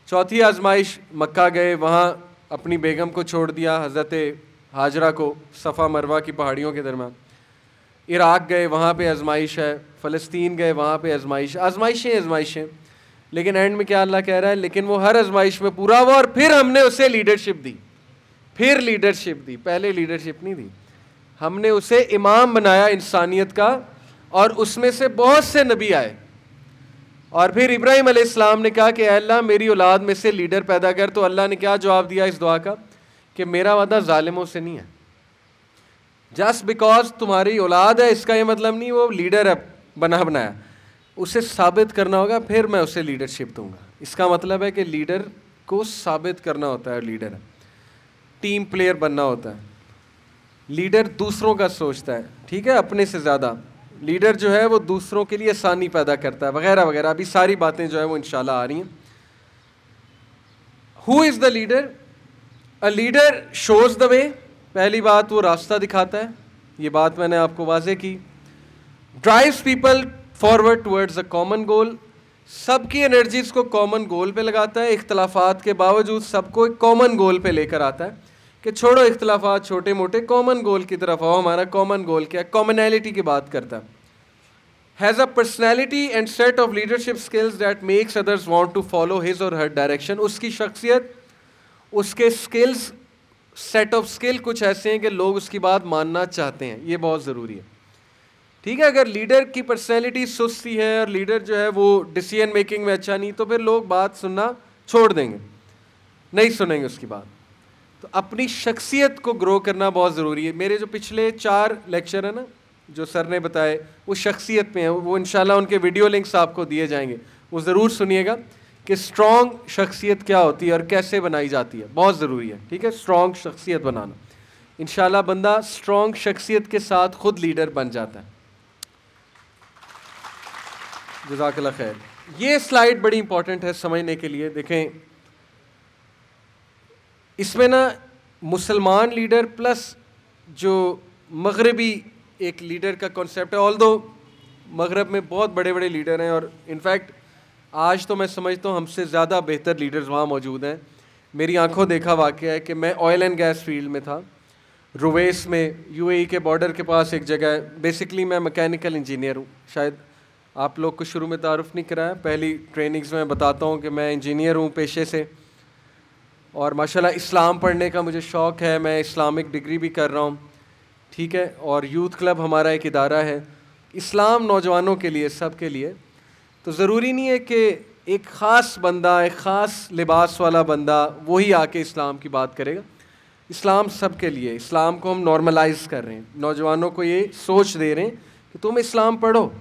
चौथी आजमाइश मक्का गए, वहाँ अपनी बेगम को छोड़ दिया, हज़रत हाजरा को, सफ़ा मरवा की पहाड़ियों के दरमियान। इराक़ गए, वहाँ पे आजमाइश है। फ़लस्तीन गए, वहाँ पे आजमाइश, आजमाइशें। लेकिन एंड में क्या अल्लाह कह रहा है, लेकिन वो हर आजमाइश में पूरा हुआ और फिर हमने उसे लीडरशिप दी, फिर लीडरशिप दी, पहले लीडरशिप नहीं दी। हमने उसे इमाम बनाया इंसानियत का, और उसमें से बहुत से नबी आए। और फिर इब्राहीम अलैहिस्सलाम ने कहा कि अल्लाह मेरी औलाद में से लीडर पैदा कर। तो अल्लाह ने क्या जवाब दिया इस दुआ का कि मेरा वादा जालिमों से नहीं है। जस्ट बिकॉज तुम्हारी औलाद है इसका ये मतलब नहीं वो लीडर है बना बनाया, उसे साबित करना होगा फिर मैं उसे लीडरशिप दूंगा। इसका मतलब है कि लीडर को साबित करना होता है, लीडर है, टीम प्लेयर बनना होता है। लीडर दूसरों का सोचता है, ठीक है, अपने से ज़्यादा। लीडर जो है वो दूसरों के लिए आसानी पैदा करता है, वगैरह वगैरह। अभी सारी बातें जो है वो इंशाल्लाह आ रही हैं। Who is the leader? A leader shows the way. पहली बात, वो रास्ता दिखाता है, ये बात मैंने आपको वाज़े की। Drives people forward towards a common goal, सबकी एनर्जीज़ को कॉमन गोल पे लगाता है। इख्तलाफात के बावजूद सबको एक कॉमन गोल पे लेकर आता है कि छोड़ो इख्तलाफात छोटे मोटे, कॉमन गोल की तरफ आओ। हमारा कॉमन गोल क्या है? कॉमनैलिटी की बात करता है। Has a personality and set of leadership skills that makes others want to follow his or her direction. उसकी शख्सियत, उसके स्किल्स, सेट ऑफ स्किल कुछ ऐसे हैं कि लोग उसकी बात मानना चाहते हैं। ये बहुत ज़रूरी है, ठीक है। अगर लीडर की पर्सनैलिटी सुस्ती है और लीडर जो है वो डिसीजन मेकिंग में अच्छा नहीं, तो फिर लोग बात सुनना छोड़ देंगे, नहीं सुनेंगे उसकी बात। तो अपनी शख्सियत को ग्रो करना बहुत ज़रूरी है। मेरे जो पिछले 4 लेक्चर हैं ना जो सर ने बताए, वो शख्सियत पे हैं। वो इंशाल्लाह उनके वीडियो लिंक्स आपको दिए जाएंगे, वो ज़रूर सुनिएगा कि स्ट्रॉन्ग शख्सियत क्या होती है और कैसे बनाई जाती है। बहुत ज़रूरी है, ठीक है, स्ट्रॉन्ग शख्सियत बनाना। इंशाल्लाह बंदा स्ट्रॉन्ग शख्सियत के साथ खुद लीडर बन जाता है। जज़ाकल्लाह खैर। ये स्लाइड बड़ी इंपॉर्टेंट है समझने के लिए। देखें, इसमें ना मुसलमान लीडर प्लस जो मगरबी एक लीडर का कॉन्सेप्ट है। ऑल्दो मगरब में बहुत बड़े बड़े लीडर हैं और इनफैक्ट आज तो मैं समझता हूँ हमसे ज़्यादा बेहतर लीडर्स वहाँ मौजूद हैं। मेरी आंखों देखा वाक़या है कि मैं ऑयल एंड गैस फील्ड में था, रुवैस में, यूएई के बॉर्डर के पास एक जगह है। बेसिकली मैं मैकेनिकल इंजीनियर हूँ। शायद आप लोग को शुरू में तारुफ़ नहीं कराया, पहली ट्रेनिंग्स में बताता हूँ कि मैं इंजीनियर हूँ पेशे से, और माशाल्लाह इस्लाम पढ़ने का मुझे शौक़ है। मैं इस्लामिक डिग्री भी कर रहा हूँ, ठीक है। और यूथ क्लब हमारा एक इदारा है, इस्लाम नौजवानों के लिए, सब के लिए। तो ज़रूरी नहीं है कि एक ख़ास बंदा, एक ख़ास लिबास वाला बंदा वही आके इस्लाम की बात करेगा। इस्लाम सब के लिए, इस्लाम को हम नॉर्मलाइज़ कर रहे हैं, नौजवानों को ये सोच दे रहे हैं कि तुम इस्लाम पढ़ो,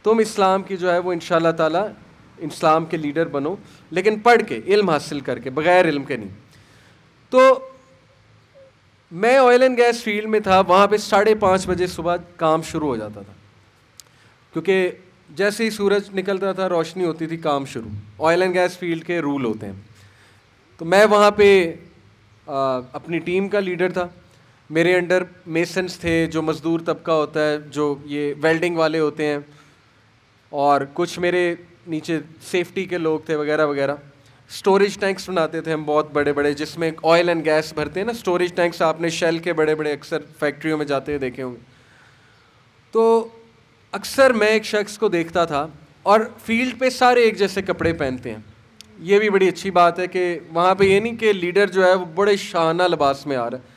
तुम इस्लाम की जो है वो इंशाल्लाह ताला इस्लाम के लीडर बनो, लेकिन पढ़ के, इल्म हासिल करके, बग़ैर इल्म के नहीं। तो मैं ऑयल एंड गैस फील्ड में था, वहाँ पे 5:30 बजे सुबह काम शुरू हो जाता था, क्योंकि जैसे ही सूरज निकलता था रोशनी होती थी, काम शुरू। ऑयल एंड गैस फील्ड के रूल होते हैं। तो मैं वहाँ पे अपनी टीम का लीडर था। मेरे अंडर मेसन्स थे, जो मज़दूर तबका होता है, जो ये वेल्डिंग वाले होते हैं, और कुछ मेरे नीचे सेफ्टी के लोग थे वगैरह वगैरह। स्टोरेज टैंक्स बनाते थे हम बहुत बड़े बड़े, जिसमें ऑयल एंड गैस भरते हैं ना। स्टोरेज टैंक्स आपने शेल के बड़े बड़े अक्सर फैक्ट्रियों में जाते हुए देखे होंगे। तो अक्सर मैं एक शख्स को देखता था, और फील्ड पे सारे एक जैसे कपड़े पहनते हैं। ये भी बड़ी अच्छी बात है कि वहाँ पे ये नहीं कि लीडर जो है वो बड़े शाना लिबास में आ रहा है।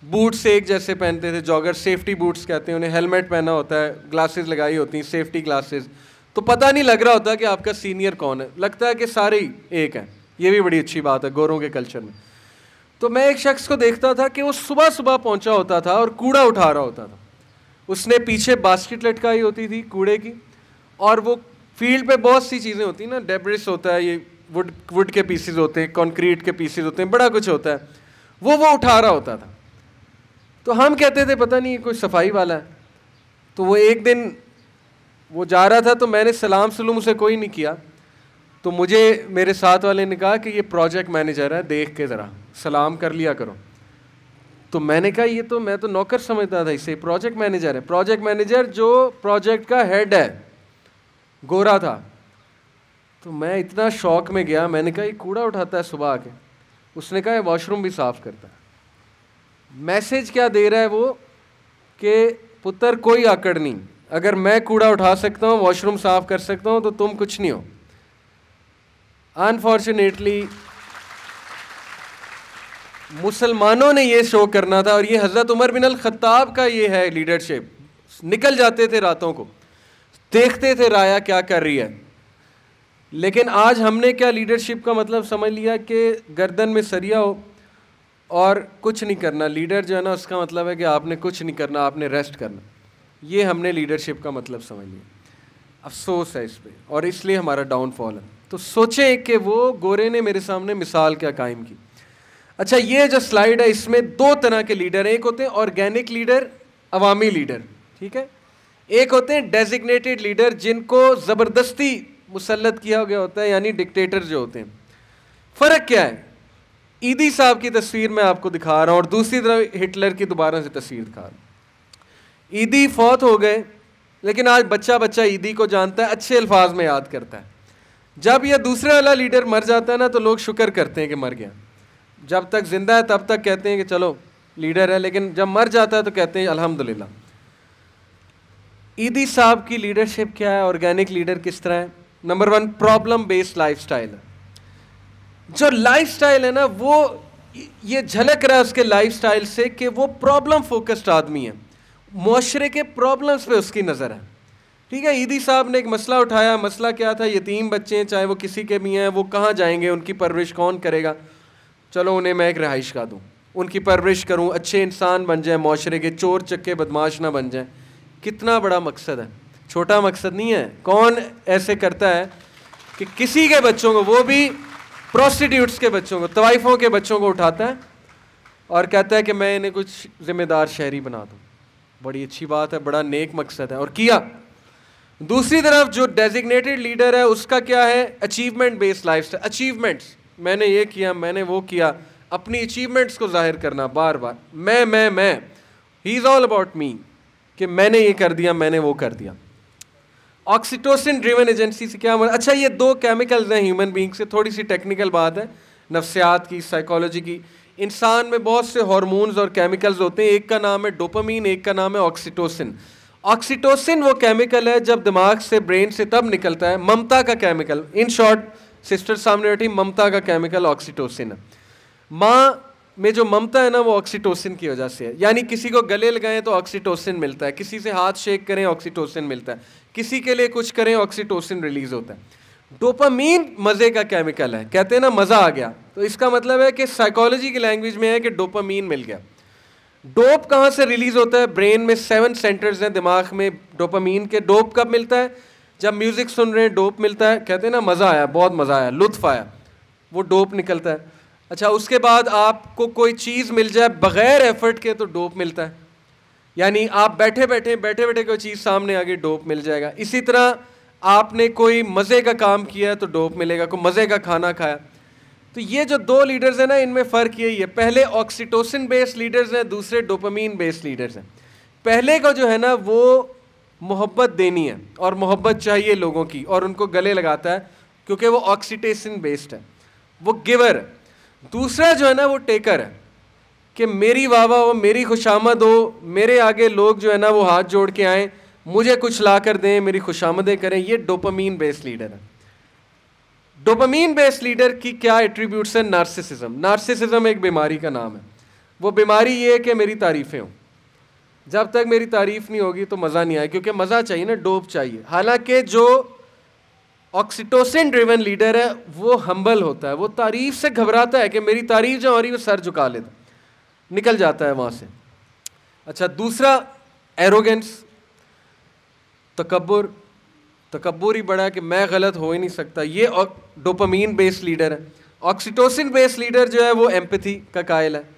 बूट्स एक जैसे पहनते थे, जॉगर, सेफ्टी बूट्स कहते हैं उन्हें, हेलमेट पहना होता है, ग्लासेस लगाई होती हैं, सेफ्टी ग्लासेस। तो पता नहीं लग रहा होता कि आपका सीनियर कौन है, लगता है कि सारे ही एक हैं। ये भी बड़ी अच्छी बात है गोरों के कल्चर में। तो मैं एक शख्स को देखता था कि वो सुबह सुबह पहुंचा होता था और कूड़ा उठा रहा होता था। उसने पीछे बास्केट लटकाई होती थी कूड़े की, और वो फील्ड पे बहुत सी चीज़ें होती हैं ना, डेब्रिस होता है, ये वुड के पीसेज होते हैं, कंक्रीट के पीसेज होते हैं, बड़ा कुछ होता है, वो उठा रहा होता था। तो हम कहते थे पता नहीं कोई सफाई वाला है। तो वो एक दिन वो जा रहा था, तो मैंने सलाम सलूम उसे कोई नहीं किया, तो मुझे मेरे साथ वाले ने कहा कि ये प्रोजेक्ट मैनेजर है, देख के ज़रा सलाम कर लिया करो। तो मैंने कहा ये तो मैं तो नौकर समझता था इसे, प्रोजेक्ट मैनेजर है। प्रोजेक्ट मैनेजर जो प्रोजेक्ट का हेड है गोरा था। तो मैं इतना शौक में गया, मैंने कहा ये कूड़ा उठाता है सुबह आके। उसने कहा वॉशरूम भी साफ करता है। मैसेज क्या दे रहा है वो कि पुत्र कोई आकड़ नहीं, अगर मैं कूड़ा उठा सकता हूँ, वॉशरूम साफ कर सकता हूँ, तो तुम कुछ नहीं हो। अनफॉर्चुनेटली मुसलमानों ने ये शो करना था, और ये हज़रत उमर बिन अल खत्ताब का ये है लीडरशिप। निकल जाते थे रातों को, देखते थे राया क्या कर रही है। लेकिन आज हमने क्या लीडरशिप का मतलब समझ लिया कि गर्दन में सरिया हो और कुछ नहीं करना। लीडर जो है ना, उसका मतलब है कि आपने कुछ नहीं करना, आपने रेस्ट करना। ये हमने लीडरशिप का मतलब समझ लिया। अफसोस है इस पर, और इसलिए हमारा डाउनफॉल है। तो सोचें कि वो गोरे ने मेरे सामने मिसाल क्या कायम की। अच्छा, ये जो स्लाइड है इसमें दो तरह के लीडर हैं। एक होते हैं ऑर्गेनिक लीडर, अवामी लीडर, ठीक है। एक होते हैं डेजिग्नेटेड लीडर, जिनको ज़बरदस्ती मुसल्लत किया गया होता है, यानी डिक्टेटर जो होते हैं। फ़र्क क्या है? ईदी साहब की तस्वीर मैं आपको दिखा रहा हूँ, और दूसरी तरफ हिटलर की दोबारा से तस्वीर दिखा रहा हूँ। ईदी फौत हो गए, लेकिन आज बच्चा बच्चा ईदी को जानता है, अच्छे अल्फाज में याद करता है। जब यह दूसरे वाला लीडर मर जाता है ना, तो लोग शुक्र करते हैं कि मर गया। जब तक जिंदा है तब तक कहते हैं कि चलो लीडर है, लेकिन जब मर जाता है तो कहते हैं अल्हम्दुलिल्लाह। ईदी साहब की लीडरशिप क्या है, ऑर्गेनिक लीडर किस तरह है? नंबर 1, प्रॉब्लम बेस्ड लाइफस्टाइल है। जो लाइफस्टाइल है ना, वो ये झलक रहा है उसके लाइफस्टाइल से कि वो प्रॉब्लम फोकस्ड आदमी है, मुआशरे के प्रॉब्लम्स पे उसकी नज़र है, ठीक है। ईदी साहब ने एक मसला उठाया। मसला क्या था? यतीम बच्चे हैं, चाहे वो किसी के भी हैं, वो कहाँ जाएंगे, उनकी परवरिश कौन करेगा? चलो उन्हें मैं एक रिहाइश का दूँ, उनकी परवरिश करूँ, अच्छे इंसान बन जाए, मुआशरे के चोर चक्के बदमाश ना बन जाए। कितना बड़ा मकसद है, छोटा मकसद नहीं है। कौन ऐसे करता है कि किसी के बच्चों को, वो भी प्रोस्टिट्यूट्स के बच्चों को, तवाइफों के बच्चों को उठाता है और कहता है कि मैं इन्हें कुछ जिम्मेदार शहरी बना दूँ। बड़ी अच्छी बात है, बड़ा नेक मकसद है, और किया। दूसरी तरफ जो डेजिग्नेटेड लीडर है, उसका क्या है? Achievement based lifestyle. अचीवमेंट्स, मैंने ये किया, मैंने वो किया, अपनी अचीवमेंट्स को जाहिर करना बार बार। मैं he is all about me, कि मैंने ये कर दिया, मैंने वो कर दिया। ऑक्सीटोसिन ड्रिवन एजेंसी से क्या? अच्छा, ये दो केमिकल्स हैं ह्यूमन बींग से, थोड़ी सी टेक्निकल बात है, नफ्सियात की, साइकोलॉजी की। इंसान में बहुत से हार्मोन्स और केमिकल्स होते हैं, एक का नाम है डोपामीन, एक का नाम है ऑक्सीटोसिन। ऑक्सीटोसिन वो केमिकल है जब दिमाग से, ब्रेन से तब निकलता है, ममता का केमिकल। इन शॉर्ट, सिस्टर सामने बैठी, ममता का केमिकल ऑक्सीटोसिन है। माँ में जो ममता है ना, वो ऑक्सीटोसिन की वजह से है। यानी किसी को गले लगाएं तो ऑक्सीटोसिन मिलता है, किसी से हाथ शेक करें ऑक्सीटोसिन मिलता है, किसी के लिए कुछ करें ऑक्सीटोसिन रिलीज होता है। डोपामीन मज़े का केमिकल है, कहते हैं ना मज़ा आ गया, तो इसका मतलब है कि साइकोलॉजी की लैंग्वेज में है कि डोपामीन मिल गया। डोप कहाँ से रिलीज होता है? ब्रेन में 7 सेंटर्स हैं दिमाग में डोपामीन के। डोप कब मिलता है? जब म्यूजिक सुन रहे हैं डोप मिलता है, कहते हैं ना मज़ा आया, बहुत मज़ा आया, लुत्फ आया, वो डोप निकलता है। अच्छा, उसके बाद आपको कोई चीज़ मिल जाए बग़ैर एफर्ट के, तो डोप मिलता है। यानी आप बैठे बैठे कोई चीज़ सामने आ गई, डोप मिल जाएगा। इसी तरह आपने कोई मज़े का काम किया है तो डोप मिलेगा, कोई मज़े का खाना खाया। तो ये जो दो लीडर्स हैं ना, इनमें फ़र्क यही है, पहले ऑक्सीटोसिन बेस्ड लीडर्स हैं, दूसरे डोपामीन बेस्ड लीडर्स हैं। पहले का जो है ना, वो मोहब्बत देनी है और मोहब्बत चाहिए लोगों की, और उनको गले लगाता है क्योंकि वो ऑक्सीटोसिन बेस्ड है, वो गिवर है। दूसरा जो है ना, वो टेकर है, कि मेरी वाह वाह हो, मेरी खुशामद हो, मेरे आगे लोग जो है ना वो हाथ जोड़ के आएँ, मुझे कुछ ला कर दें, मेरी खुशामदें करें। ये डोपामीन बेस्ड लीडर है। डोपामीन बेस्ड लीडर की क्या एट्रीब्यूट्स हैं? नार्सिसिज्म। नार्सिसिज्म एक बीमारी का नाम है। वो बीमारी ये है कि मेरी तारीफ़ें हों, जब तक मेरी तारीफ़ नहीं होगी तो मज़ा नहीं आए, क्योंकि मज़ा चाहिए ना, डोप चाहिए। हालांकि जो ऑक्सीटोसिन ड्रिवन लीडर है वो हम्बल होता है, वो तारीफ से घबराता है कि मेरी तारीफ जो हो रही है वो सर झुका लेता, निकल जाता है वहाँ से। अच्छा, दूसरा एरोगेंस, तकब्बुर, तकब्बुर ही बड़ा है कि मैं गलत हो ही नहीं सकता, ये डोपामीन बेस्ड लीडर है। ऑक्सीटोसिन बेस्ड लीडर जो है वो एम्पैथी का कायल है,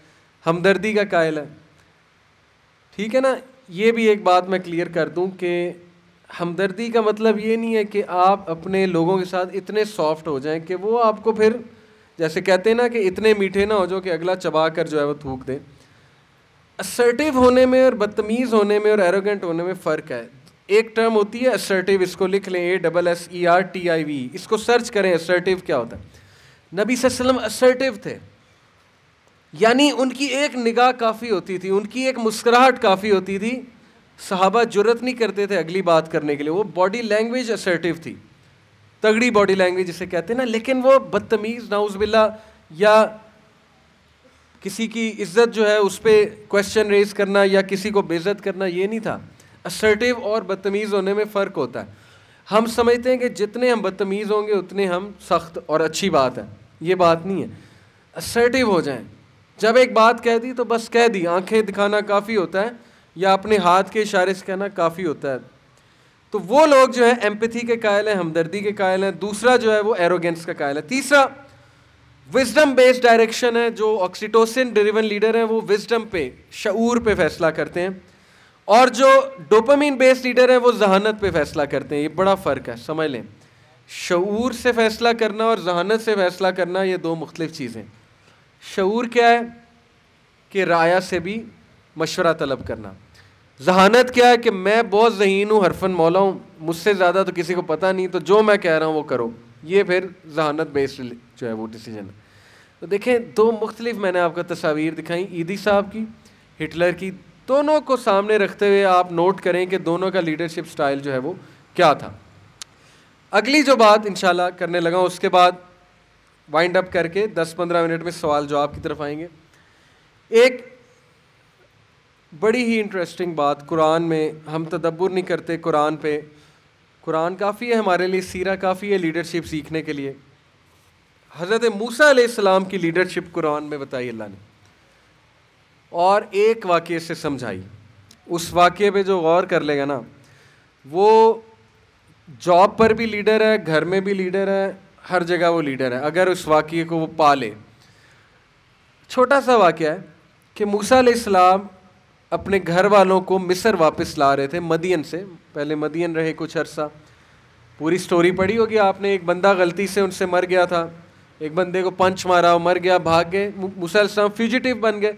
हमदर्दी का कायल है। ठीक है ना, ये भी एक बात मैं क्लियर कर दूं कि हमदर्दी का मतलब ये नहीं है कि आप अपने लोगों के साथ इतने सॉफ्ट हो जाएं कि वो आपको फिर जैसे कहते हैं ना कि इतने मीठे ना हो जाओ कि अगला चबा कर जो है वो थूक दे। असर्टिव होने में और बदतमीज़ होने में और एरोगेंट होने में फ़र्क है। एक टर्म होती है असर्टिव, इसको लिख लें ASSERTIV, इसको सर्च करें असर्टिव क्या होता है। नबी सल्लल्लाहु अलैहि वसल्लम असर्टिव थे, यानी उनकी एक निगाह काफ़ी होती थी, उनकी एक मुस्कुराहट काफ़ी होती थी, सहाबा जुर्रत नहीं करते थे अगली बात करने के लिए। वो बॉडी लैंग्वेज असर्टिव थी, तगड़ी बॉडी लैंग्वेज जिसे कहते हैं ना, लेकिन वो बदतमीज़ नाउज़ुबिल्लाह या किसी की इज्जत जो है उस पर क्वेश्चन रेज करना या किसी को बेइज्जत करना, ये नहीं था। असर्टिव और बदतमीज़ होने में फ़र्क होता है। हम समझते हैं कि जितने हम बदतमीज़ होंगे उतने हम सख्त और अच्छी बात है, ये बात नहीं है। असर्टिव हो जाएं, जब एक बात कह दी तो बस कह दी, आंखें दिखाना काफ़ी होता है या अपने हाथ के इशारे से कहना काफ़ी होता है। तो वो लोग जो है एम्पैथी के कायल हैं, हमदर्दी के कायल हैं। दूसरा जो है वो एरोगेंस का कायल है। तीसरा विजडम बेस्ड डायरेक्शन है। जो ऑक्सीटोसिन ड्रिवन लीडर हैं वो विजडम पे, शऊर पे फैसला करते हैं, और जो डोपामीन बेस्ड लीडर है वो जहानत पे फैसला करते हैं। ये बड़ा फ़र्क है, समझ लें। शऊर से फैसला करना और जहानत से फैसला करना ये दो मुख्तलिफ चीज़ें। शऊर क्या है कि राया से भी मशवरा तलब करना। जहानत क्या है कि मैं बहुत ज़हीन हूँ, हरफन मौला हूँ, मुझसे ज़्यादा तो किसी को पता नहीं, तो जो मैं कह रहा हूँ वो करो। ये फिर जहानत बेस्ड जो है वो डिसीजन है। तो देखें, दो मुख्तलिफ मैंने आपको तस्वीर दिखाई, ईदी साहब की, हिटलर की। दोनों को सामने रखते हुए आप नोट करें कि दोनों का लीडरशिप स्टाइल जो है वो क्या था। अगली जो बात इंशाल्लाह करने लगा, उसके बाद वाइंड अप करके 10-15 मिनट में सवाल जवाब की तरफ आएंगे। एक बड़ी ही इंटरेस्टिंग बात, कुरान में हम तदब्बुर नहीं करते कुरान पे। कुरान काफ़ी है हमारे लिए, सीरा काफ़ी है लीडरशिप सीखने के लिए। हज़रत मूसा अलैहिस्सलाम की लीडरशिप कुरान में बताई अल्लाह ने, और एक वाक़ये से समझाई। उस वाक़ये पे जो गौर कर लेगा ना, वो जॉब पर भी लीडर है, घर में भी लीडर है, हर जगह वो लीडर है अगर उस वाक़ये को वो पाले। छोटा सा वाक़या है कि मूसा अलैहिस्सलाम अपने घर वालों को मिस्र वापस ला रहे थे, मदियन से। पहले मदियन रहे कुछ अरसा, पूरी स्टोरी पढ़ी होगी आपने। एक बंदा गलती से उनसे मर गया था, एक बंदे को पंच मारा, वो मर गया, भाग गए। मूसा अलैहिस्सलाम फ्यूजिटिव बन गए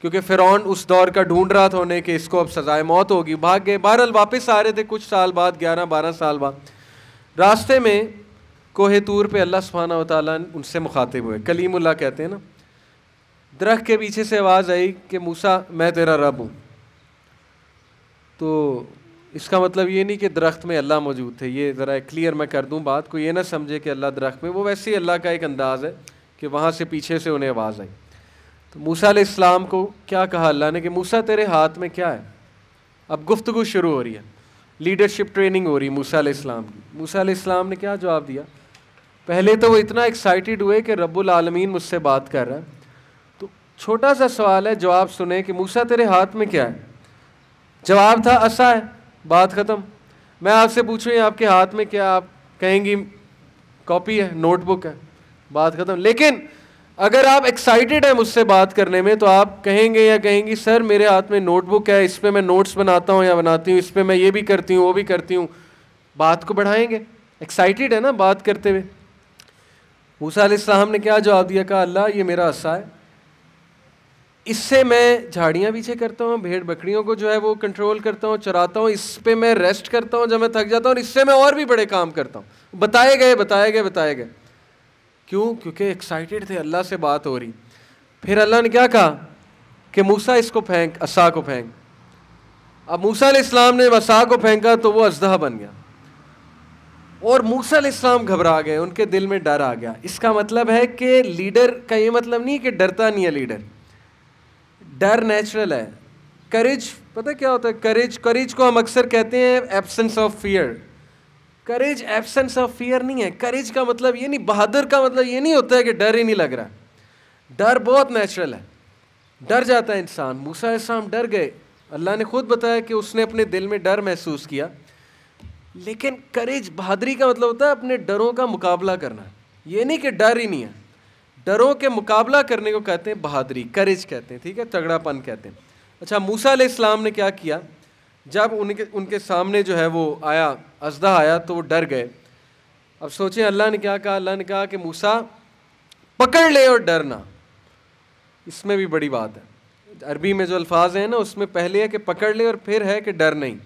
क्योंकि फ़िरौन उस दौर का ढूंढ रहा था उन्हें कि इसको अब सजाए मौत होगी, भाग गए। बहरहाल वापस आ रहे थे कुछ साल बाद, 11-12 साल बाद। रास्ते में कोहे तूर पे अल्लाह सुब्हानहू व तआला उनसे मुखातिब हुए, कलीमुल्लाह कहते हैं ना। दरख्त के पीछे से आवाज़ आई कि मूसा मैं तेरा रब हूँ। तो इसका मतलब ये नहीं कि दरख्त में अल्लाह मौजूद थे, ये ज़रा क्लियर मैं कर दूँ बात को, ये ना समझे कि अल्लाह दरख्त में, वो वैसे ही अल्लाह का एक अंदाज़ है कि वहाँ से पीछे से उन्हें आवाज़ आई। तो मूसा अलैहिस्सलाम को क्या कहा अल्लाह ने कि मूसा तेरे हाथ में क्या है। अब गुफ्तगू शुरू हो रही है, लीडरशिप ट्रेनिंग हो रही है मूसा अलैहिस्सलाम की। मूसा अलैहिस्सलाम ने क्या जवाब दिया? पहले तो वो इतना एक्साइटेड हुए कि रब्बुल आलमीन मुझसे बात कर रहा है। तो छोटा सा सवाल है, जवाब सुने कि मूसा तेरे हाथ में क्या है? जवाब था असा है, बात ख़त्म। मैं आपसे पूछूँ आपके हाथ में क्या, आप कहेंगी कॉपी है, नोटबुक है, बात ख़त्म। लेकिन अगर आप एक्साइटेड हैं मुझसे बात करने में तो आप कहेंगे या कहेंगी सर मेरे हाथ में नोटबुक है, इस पर मैं नोट्स बनाता हूँ या बनाती हूँ, इस पर मैं ये भी करती हूँ वो भी करती हूँ। बात को बढ़ाएंगे, एक्साइटेड है ना बात करते हुए। मूसा अलैहिस्सलाम ने क्या जवाब दिया? कहा अल्लाह ये मेरा असा है, इससे मैं झाड़ियाँ पीछे करता हूँ, भेड़ बकरियों को जो है वो कंट्रोल करता हूँ, चराता हूँ, इस पर मैं रेस्ट करता हूँ जब मैं थक जाता हूँ, और इससे मैं और भी बड़े काम करता हूँ। बताए गए बताए गए बताए गए। क्यों? क्योंकि एक्साइटेड थे, अल्लाह से बात हो रही। फिर अल्लाह ने क्या कहा कि मूसा इसको फेंक, असा को फेंक। अब मूसा अलैहिस्सलाम ने असा को फेंका तो वो अजदहा बन गया, और मूसा अलैहिस्सलाम घबरा गए, उनके दिल में डर आ गया। इसका मतलब है कि लीडर का ये मतलब नहीं कि डरता नहीं है लीडर, डर नेचुरल है। करेज पता क्या होता है? करेज को हम अक्सर कहते हैं absence of fear. Courage absence of fear नहीं है। करेज का मतलब ये नहीं, बहादुर का मतलब ये नहीं होता है कि डर ही नहीं लग रहा। डर बहुत नेचुरल है, डर जाता है इंसान। मूसा अलैहिस्सलाम डर गए, अल्लाह ने खुद बताया कि उसने अपने दिल में डर महसूस किया। लेकिन करेज, बहादुरी का मतलब होता है अपने डरों का मुकाबला करना। ये नहीं कि डर ही नहीं है, डरों के मुकाबला करने को कहते हैं बहादुरी, करेज कहते हैं, ठीक है, तगड़ापन कहते हैं। अच्छा, मूसा अलैहिस्सलाम ने क्या किया, जब उनके सामने जो है वो आया, अजदा आया, तो वो डर गए। अब सोचें अल्लाह ने क्या कहा, अल्लाह ने कहा कि मूसा पकड़ ले और डरना। इसमें भी बड़ी बात है, अरबी में जो अल्फाज हैं ना उसमें पहले है कि पकड़ ले और फिर है कि डर नहीं।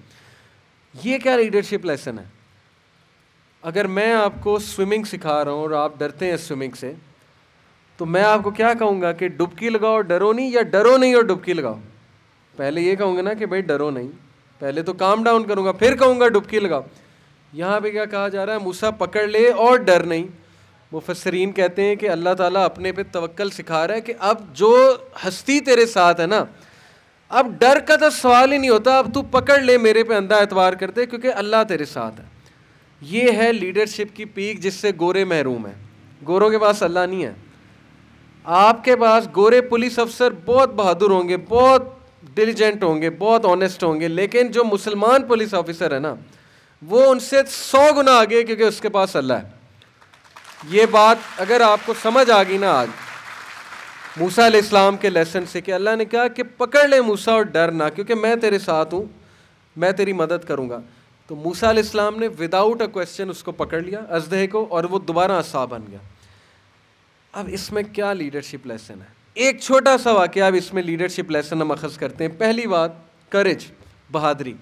ये क्या लीडरशिप लेसन है। अगर मैं आपको स्विमिंग सिखा रहा हूँ और आप डरते हैं स्विमिंग से, तो मैं आपको क्या कहूँगा कि डुबकी लगाओ डरो नहीं, या डरो नहीं और डुबकी लगाओ। पहले ये कहूँगा ना कि भाई डरो नहीं, पहले तो काम डाउन करूँगा, फिर कहूँगा डुबकी लगाओ। यहाँ पे क्या कहा जा रहा है, मूसा पकड़ ले और डर नहीं। मुफस्सरीन कहते हैं कि अल्लाह ताला अपने पे तवक्कल सिखा रहा है कि अब जो हस्ती तेरे साथ है ना, अब डर का तो सवाल ही नहीं होता, अब तू पकड़ ले, मेरे पे अंधा एतबार करते, क्योंकि अल्लाह तेरे साथ है। ये है लीडरशिप की पीक, जिससे गोरे महरूम हैं। गोरों के पास अल्लाह नहीं है। आपके पास गोरे पुलिस अफसर बहुत बहादुर होंगे, बहुत डिलीजेंट होंगे, बहुत ऑनेस्ट होंगे, लेकिन जो मुसलमान पुलिस ऑफिसर है ना, वो उनसे 100 गुना आगे, क्योंकि उसके पास अल्लाह है। ये बात अगर आपको समझ आ गई ना आज मूसा अलैहिस्सलाम के लेसन से, कि अल्लाह ने कहा कि पकड़ ले मूसा और डर ना, क्योंकि मैं तेरे साथ हूँ, मैं तेरी मदद करूँगा। तो मूसा अलैहिस्सलाम ने विदाउट अ क्वेश्चन उसको पकड़ लिया, अजदहे को, और वो दोबारा असा बन गया। अब इसमें क्या लीडरशिप लेसन है, एक छोटा सा वाक़या, अब इसमें लीडरशिप लेसन हम अखज़ करते हैं। पहली बात, करेज, बहादुरी।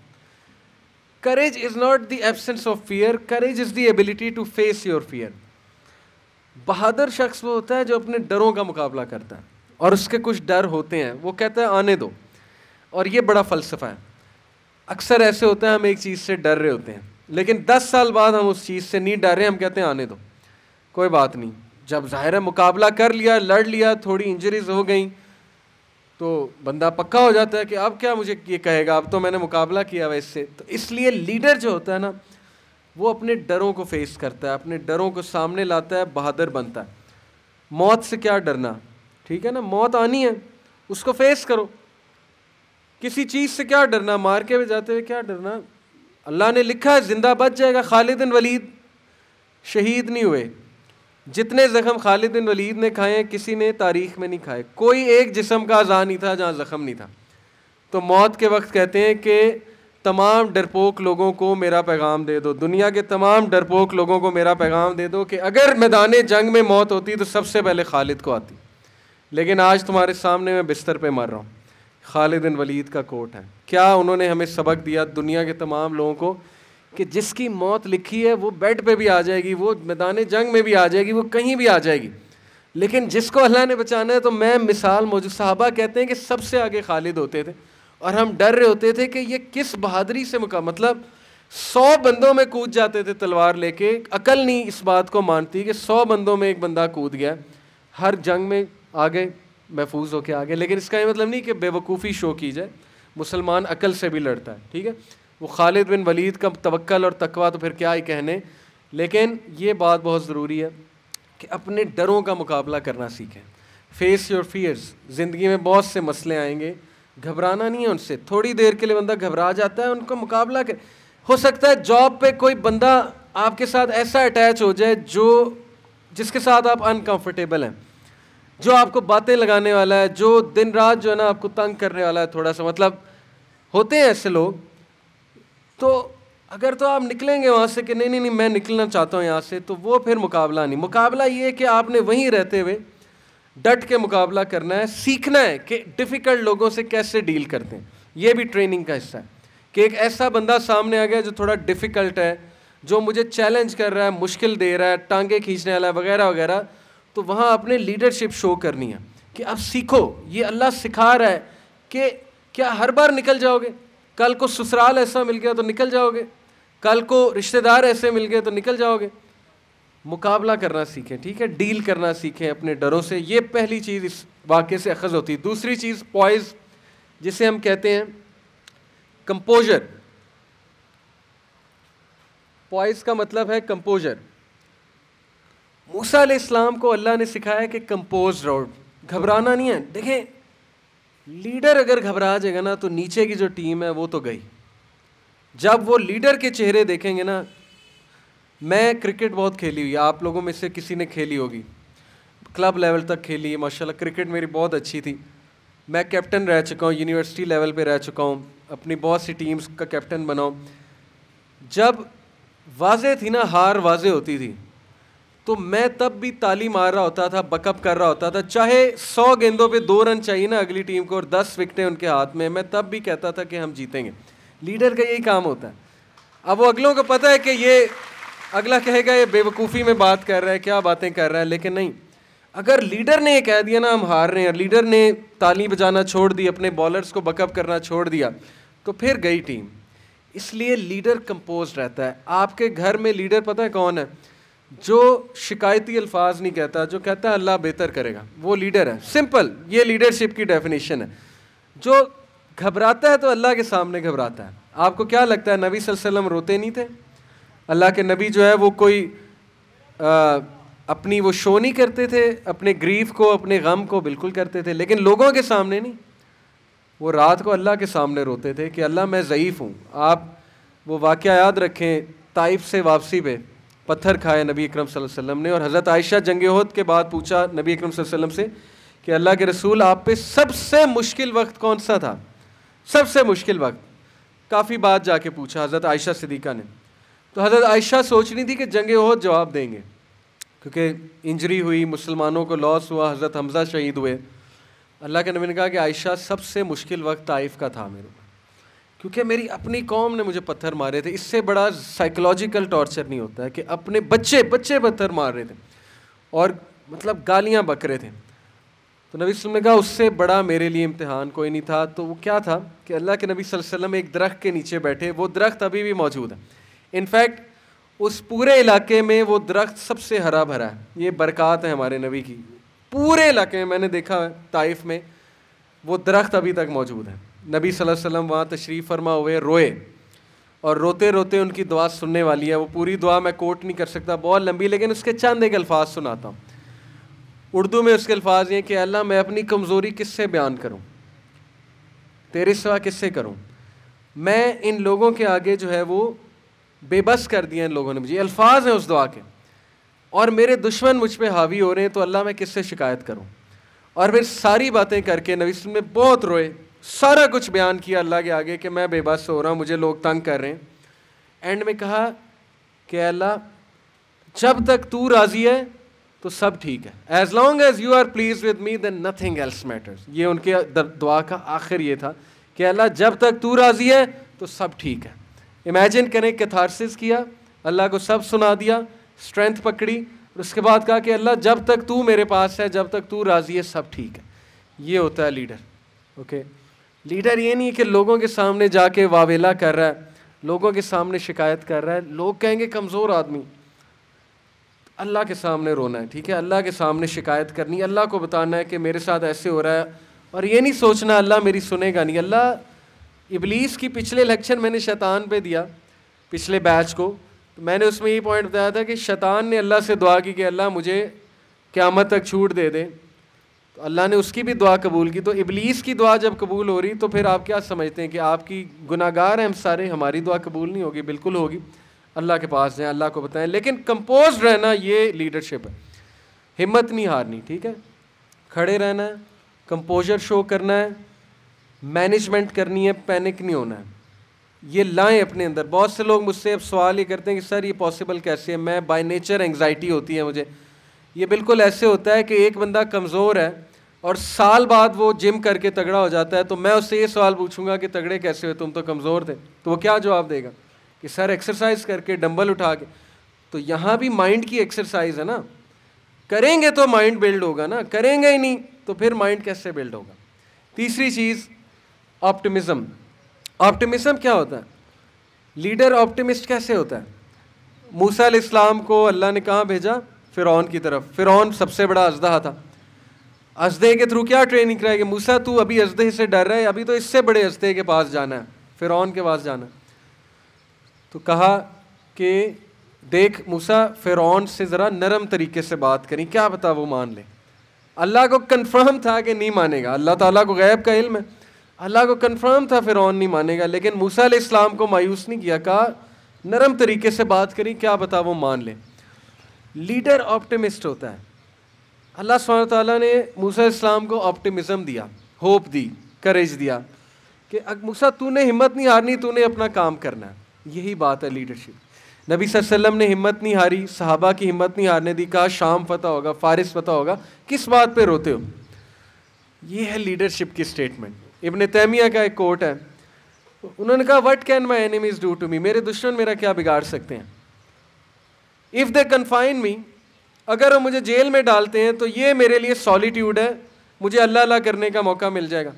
Courage is not the absence of fear, courage is the ability to face your fear. बहादुर शख्स वो होता है जो अपने डरों का मुकाबला करता है, और उसके कुछ डर होते हैं, वो कहता है आने दो। और ये बड़ा फ़लसफ़ा है। अक्सर ऐसे होता है, हम एक चीज़ से डर रहे होते हैं, लेकिन 10 साल बाद हम उस चीज़ से नहीं डर रहे, हम कहते हैं आने दो, कोई बात नहीं। जब ज़ाहिर है मुकाबला कर लिया, लड़ लिया, थोड़ी इंजरीज हो गई, तो बंदा पक्का हो जाता है कि अब क्या मुझे ये कहेगा, अब तो मैंने मुकाबला किया वैसे। तो इसलिए लीडर जो होता है ना, वो अपने डरों को फेस करता है, अपने डरों को सामने लाता है, बहादुर बनता है। मौत से क्या डरना, ठीक है ना, मौत आनी है, उसको फेस करो। किसी चीज़ से क्या डरना, मार के जाते हुए क्या डरना। अल्लाह ने लिखा है जिंदा बच जाएगा। खालिद बिन वलीद शहीद नहीं हुए, जितने ज़ख्म खालिद बिन वलीद ने खाए हैं किसी ने तारीख़ में नहीं खाए। कोई एक जिस्म का अज़ा नहीं था जहाँ ज़ख्म नहीं था। तो मौत के वक्त कहते हैं कि तमाम डरपोक लोगों को मेरा पैगाम दे दो, दुनिया के तमाम डरपोक लोगों को मेरा पैगाम दे दो कि अगर मैदान जंग में मौत होती तो सबसे पहले खालिद को आती, लेकिन आज तुम्हारे सामने मैं बिस्तर पे मर रहा हूँ। खालिद बिन वलीद का कोट है। क्या उन्होंने हमें सबक दिया दुनिया के तमाम लोगों को कि जिसकी मौत लिखी है वो बेड पे भी आ जाएगी, वो मैदान जंग में भी आ जाएगी, वो कहीं भी आ जाएगी, लेकिन जिसको अल्लाह ने बचाना है। तो मैं मिसाल मौजूद, साहबा कहते हैं कि सबसे आगे खालिद होते थे, और हम डर रहे होते थे कि ये किस बहादुरी से मतलब 100 बंदों में कूद जाते थे तलवार लेके। अकल नहीं इस बात को मानती कि 100 बंदों में एक बंदा कूद गया, हर जंग में आ गए, महफूज होके आ गए। लेकिन इसका ये मतलब नहीं कि बेवकूफ़ी शो की जाए, मुसलमान अकल से भी लड़ता है, ठीक है। वो खालिद बिन वलीद का तवक्कल और तकवा तो फिर क्या ही कहने। लेकिन ये बात बहुत ज़रूरी है कि अपने डरों का मुकाबला करना सीखें। Face your fears. ज़िंदगी में बहुत से मसले आएंगे, घबराना नहीं है उनसे। थोड़ी देर के लिए बंदा घबरा जाता है, उनको मुकाबला कर। हो सकता है जॉब पे कोई बंदा आपके साथ ऐसा अटैच हो जाए जिसके साथ आप अनकंफर्टेबल हैं, जो आपको बातें लगाने वाला है, जो दिन रात जो है ना आपको तंग करने वाला है थोड़ा सा, मतलब होते हैं ऐसे लोग। तो अगर तो आप निकलेंगे वहाँ से कि नहीं नहीं नहीं मैं निकलना चाहता हूँ यहाँ से, तो वो फिर मुकाबला नहीं। मुकाबला ये है कि आपने वहीं रहते हुए डट के मुकाबला करना है, सीखना है कि डिफ़िकल्ट लोगों से कैसे डील करते हैं। ये भी ट्रेनिंग का हिस्सा है कि एक ऐसा बंदा सामने आ गया जो थोड़ा डिफ़िकल्ट है, जो मुझे चैलेंज कर रहा है, मुश्किल दे रहा है, टांगे खींचने वाला है वगैरह वगैरह, तो वहाँ अपने लीडरशिप शो करनी है कि अब सीखो। ये अल्लाह सिखा रहा है कि क्या हर बार निकल जाओगे, कल को ससुराल ऐसा मिल गया तो निकल जाओगे, कल को रिश्तेदार ऐसे मिल गए तो निकल जाओगे। मुकाबला करना सीखें, ठीक है, डील करना सीखें अपने डरों से। ये पहली चीज़ इस वाक़े से अखज़ होती है। दूसरी चीज़ पॉइज़, जिसे हम कहते हैं कंपोजर। पॉइस का मतलब है कंपोजर। मूसा अलैहिस्सलाम को अल्लाह ने सिखाया कि कंपोज रहो, घबराना नहीं है। देखें, लीडर अगर घबरा जाएगा ना तो नीचे की जो टीम है वो तो गई। जब वो लीडर के चेहरे देखेंगे ना, मैं क्रिकेट बहुत खेली हुई, आप लोगों में से किसी ने खेली होगी, क्लब लेवल तक खेली है माशाल्लाह, क्रिकेट मेरी बहुत अच्छी थी। मैं कैप्टन रह चुका हूँ, यूनिवर्सिटी लेवल पे रह चुका हूँ, अपनी बहुत सी टीम्स का कैप्टन बना हूँ। जब वाजे थी ना, हार वाजे होती थी, तो मैं तब भी ताली मार रहा होता था, बकअप कर रहा होता था, चाहे 100 गेंदों पे 2 रन चाहिए ना अगली टीम को और 10 विकेटें उनके हाथ में, मैं तब भी कहता था कि हम जीतेंगे। लीडर का यही काम होता है। अब वो अगलों को पता है कि ये अगला कहेगा ये बेवकूफ़ी में बात कर रहा है, क्या बातें कर रहा है, लेकिन नहीं, अगर लीडर ने ये कह दिया ना हम हार रहे हैं, लीडर ने ताली बजाना छोड़ दी, अपने बॉलर्स को बकअप करना छोड़ दिया, तो फिर गई टीम। इसलिए लीडर कंपोज रहता है। आपके घर में लीडर पता है कौन है? जो शिकायती अल्फाज नहीं कहता, जो कहता है अल्लाह बेहतर करेगा, वो लीडर है। सिंपल, ये लीडरशिप की डेफिनेशन है। जो घबराता है तो अल्लाह के सामने घबराता है। आपको क्या लगता है नबी सल्लल्लाहु अलैहि वसल्लम रोते नहीं थे? अल्लाह के नबी जो है वो कोई अपनी वो शो नहीं करते थे, अपने ग्रीफ को, अपने गम को बिल्कुल करते थे, लेकिन लोगों के सामने नहीं। वो रात को अल्लाह के सामने रोते थे कि अल्लाह मैं ज़ईफ़ हूँ। आप वो वाक़या याद रखें, ताइफ से वापसी पे पत्थर खाए नबी अकरम सल्लल्लाहु अलैहि वसल्लम ने, और हज़रत आयशा जंग उहद के बाद पूछा नबी अकरम सल्लल्लाहु अलैहि वसल्लम से कि अल्लाह के रसूल आप पे सबसे मुश्किल वक्त कौन सा था? सबसे मुश्किल वक्त। काफ़ी बात जाके पूछा हज़रत आयशा सिद्दीक़ा ने। तो हज़रत आयशा सोच रही थी कि जंग उहद जवाब देंगे, क्योंकि इंजरी हुई, मुसलमानों को लॉस हुआ, हज़रत हमज़ा शहीद हुए। अल्लाह के नबी ने कहा कि आयशा सबसे मुश्किल वक्त ताइफ का था मेरे, क्योंकि मेरी अपनी कौम ने मुझे पत्थर मारे थे। इससे बड़ा साइकोलॉजिकल टॉर्चर नहीं होता है कि अपने बच्चे पत्थर मार रहे थे और मतलब गालियाँ बक रहे थे। तो नबी सल्लल्लाहु अलैहि वसल्लम ने कहा उससे बड़ा मेरे लिए इम्तिहान कोई नहीं था। तो वो क्या था कि अल्लाह के नबी सल्लल्लाहु अलैहि वसल्लम एक दरख्त के नीचे बैठे, वो दरख्त अभी भी मौजूद है। इनफैक्ट उस पूरे इलाके में वो दरख्त सबसे हरा भरा है। ये बरक़ात है हमारे नबी की, पूरे इलाके में मैंने देखा है, ताइफ में वो दरख्त अभी तक मौजूद है। नबी सल्लल्लाहु अलैहि वसल्लम वहाँ तशरीफ़ फरमा हुए, रोए, और रोते रोते उनकी दुआ सुनने वाली है। वो पूरी दुआ मैं कोट नहीं कर सकता, बहुत लंबी, लेकिन उसके चंद एक अल्फाज सुनाता हूँ। उर्दू में उसके अल्फाज ये कि अल्लाह मैं अपनी कमज़ोरी किससे बयान करूँ, तेरे सिवा किससे करूँ? मैं इन लोगों के आगे जो है वो बेबस कर दिया इन लोगों ने मुझे। अल्फाज हैं उस दुआ के, और मेरे दुश्मन मुझ पे हावी हो रहे हैं, तो अल्लाह मैं किससे शिकायत करूँ? और फिर सारी बातें करके नबी सल्लल्लाहु अलैहि वसल्लम बहुत रोए, सारा कुछ बयान किया अल्लाह के आगे कि मैं बेबस हो रहा हूँ, मुझे लोग तंग कर रहे हैं। एंड में कहा कि अल्लाह जब तक तू राज़ी है तो सब ठीक है, as long as you are pleased with me then nothing else matters. ये उनके दुआ का आखिर ये था कि अल्लाह जब तक तू राज़ी है तो सब ठीक है। इमेजिन करें, कैथारसिस किया, अल्लाह को सब सुना दिया, स्ट्रेंथ पकड़ी, और उसके बाद कहा कि अल्लाह जब तक तू मेरे पास है, जब तक तू राज़ी है, सब ठीक है। ये होता है लीडर। ओके, लीडर ये नहीं है कि लोगों के सामने जाके वावेला कर रहा है, लोगों के सामने शिकायत कर रहा है। लोग कहेंगे कमज़ोर आदमी, अल्लाह के सामने रोना है, ठीक है, अल्लाह के सामने शिकायत करनी, अल्लाह को बताना है कि मेरे साथ ऐसे हो रहा है, और ये नहीं सोचना अल्लाह मेरी सुनेगा नहीं। अल्लाह, इबलीस की पिछले लेक्चर मैंने शैतान पे दिया, पिछले बैच को, तो मैंने उसमें ये पॉइंट बताया था कि शैतान ने अल्लाह से दुआ की कि अल्लाह मुझे क़यामत तक छूट दे दे, तो अल्लाह ने उसकी भी दुआ कबूल की। तो इबलीस की दुआ जब कबूल हो रही, तो फिर आप क्या समझते हैं कि आपकी गुनाहगार हैं हम सारे, हमारी दुआ कबूल नहीं होगी? बिल्कुल होगी। अल्लाह के पास जाएं, अल्लाह को बताएं, लेकिन कंपोज रहना ये लीडरशिप है। हिम्मत नहीं हारनी, ठीक है, खड़े रहना है, कंपोजर शो करना है, मैनेजमेंट करनी है, पैनिक नहीं होना है। ये लाएं अपने अंदर। बहुत से लोग मुझसे अब सवाल ये करते हैं कि सर ये पॉसिबल कैसे है, मैं बाय नेचर एंग्जाइटी होती है मुझे। ये बिल्कुल ऐसे होता है कि एक बंदा कमज़ोर है और साल बाद वो जिम करके तगड़ा हो जाता है, तो मैं उससे ये सवाल पूछूंगा कि तगड़े कैसे हुए, तुम तो कमज़ोर थे, तो वो क्या जवाब देगा कि सर एक्सरसाइज करके, डंबल उठा के। तो यहाँ भी माइंड की एक्सरसाइज है ना, करेंगे तो माइंड बिल्ड होगा ना, करेंगे ही नहीं तो फिर माइंड कैसे बिल्ड होगा? तीसरी चीज़ ऑप्टिमिज्म। ऑप्टिमिज्म क्या होता है? लीडर ऑप्टिमिस्ट कैसे होता है? मूसा अलैहिस्सलाम को अल्लाह ने कहाँ भेजा? फ़िरौन की तरफ। फ़िरौन सबसे बड़ा अज़दहा था। अज़दे के थ्रू क्या ट्रेनिंग कराएगी? मूसा तू अभी अज़दे से डर रहा है, अभी तो इससे बड़े अज़दे के पास जाना है, फ़िरौन के पास जाना है। तो कहा कि देख मूसा, फ़िरौन से ज़रा नरम तरीके से बात करी, क्या पता वो मान ले। अल्लाह को कंफर्म था कि नहीं मानेगा, अल्लाह ताला को गैब का इल्म है, अल्लाह को कंफर्म था फ़िरौन नहीं मानेगा, लेकिन मूसा अलैहिस्सलाम को मायूस नहीं किया, कहा नरम तरीके से बात करी, क्या पता वो मान ले। लीडर ऑप्टिमिस्ट होता है। अल्लाह सुब्हानहू व तआला ने मूसा अलैहिस्सलाम को ऑप्टिमिज़म दिया, होप दी, करेज दिया कि मूसा तूने हिम्मत नहीं हारनी, तूने अपना काम करना है। यही बात है लीडरशिप। नबी सल्लल्लाहु अलैहि वसल्लम ने हिम्मत नहीं हारी, सहाबा की हिम्मत नहीं हारने दी, कहा शाम फतह होगा, फारिस फतह होगा, किस बात पे रोते हो। ये है लीडरशिप की स्टेटमेंट। इब्न तैमिया का एक कोट है, उन्होंने कहा what can my enemies do to me, मेरे दुश्मन मेरा क्या बिगाड़ सकते हैं। इफ़ दे कन्फाइन मी, अगर वो मुझे जेल में डालते हैं तो ये मेरे लिए सॉलिट्यूड है, मुझे अल्लाह अल्लाह करने का मौका मिल जाएगा।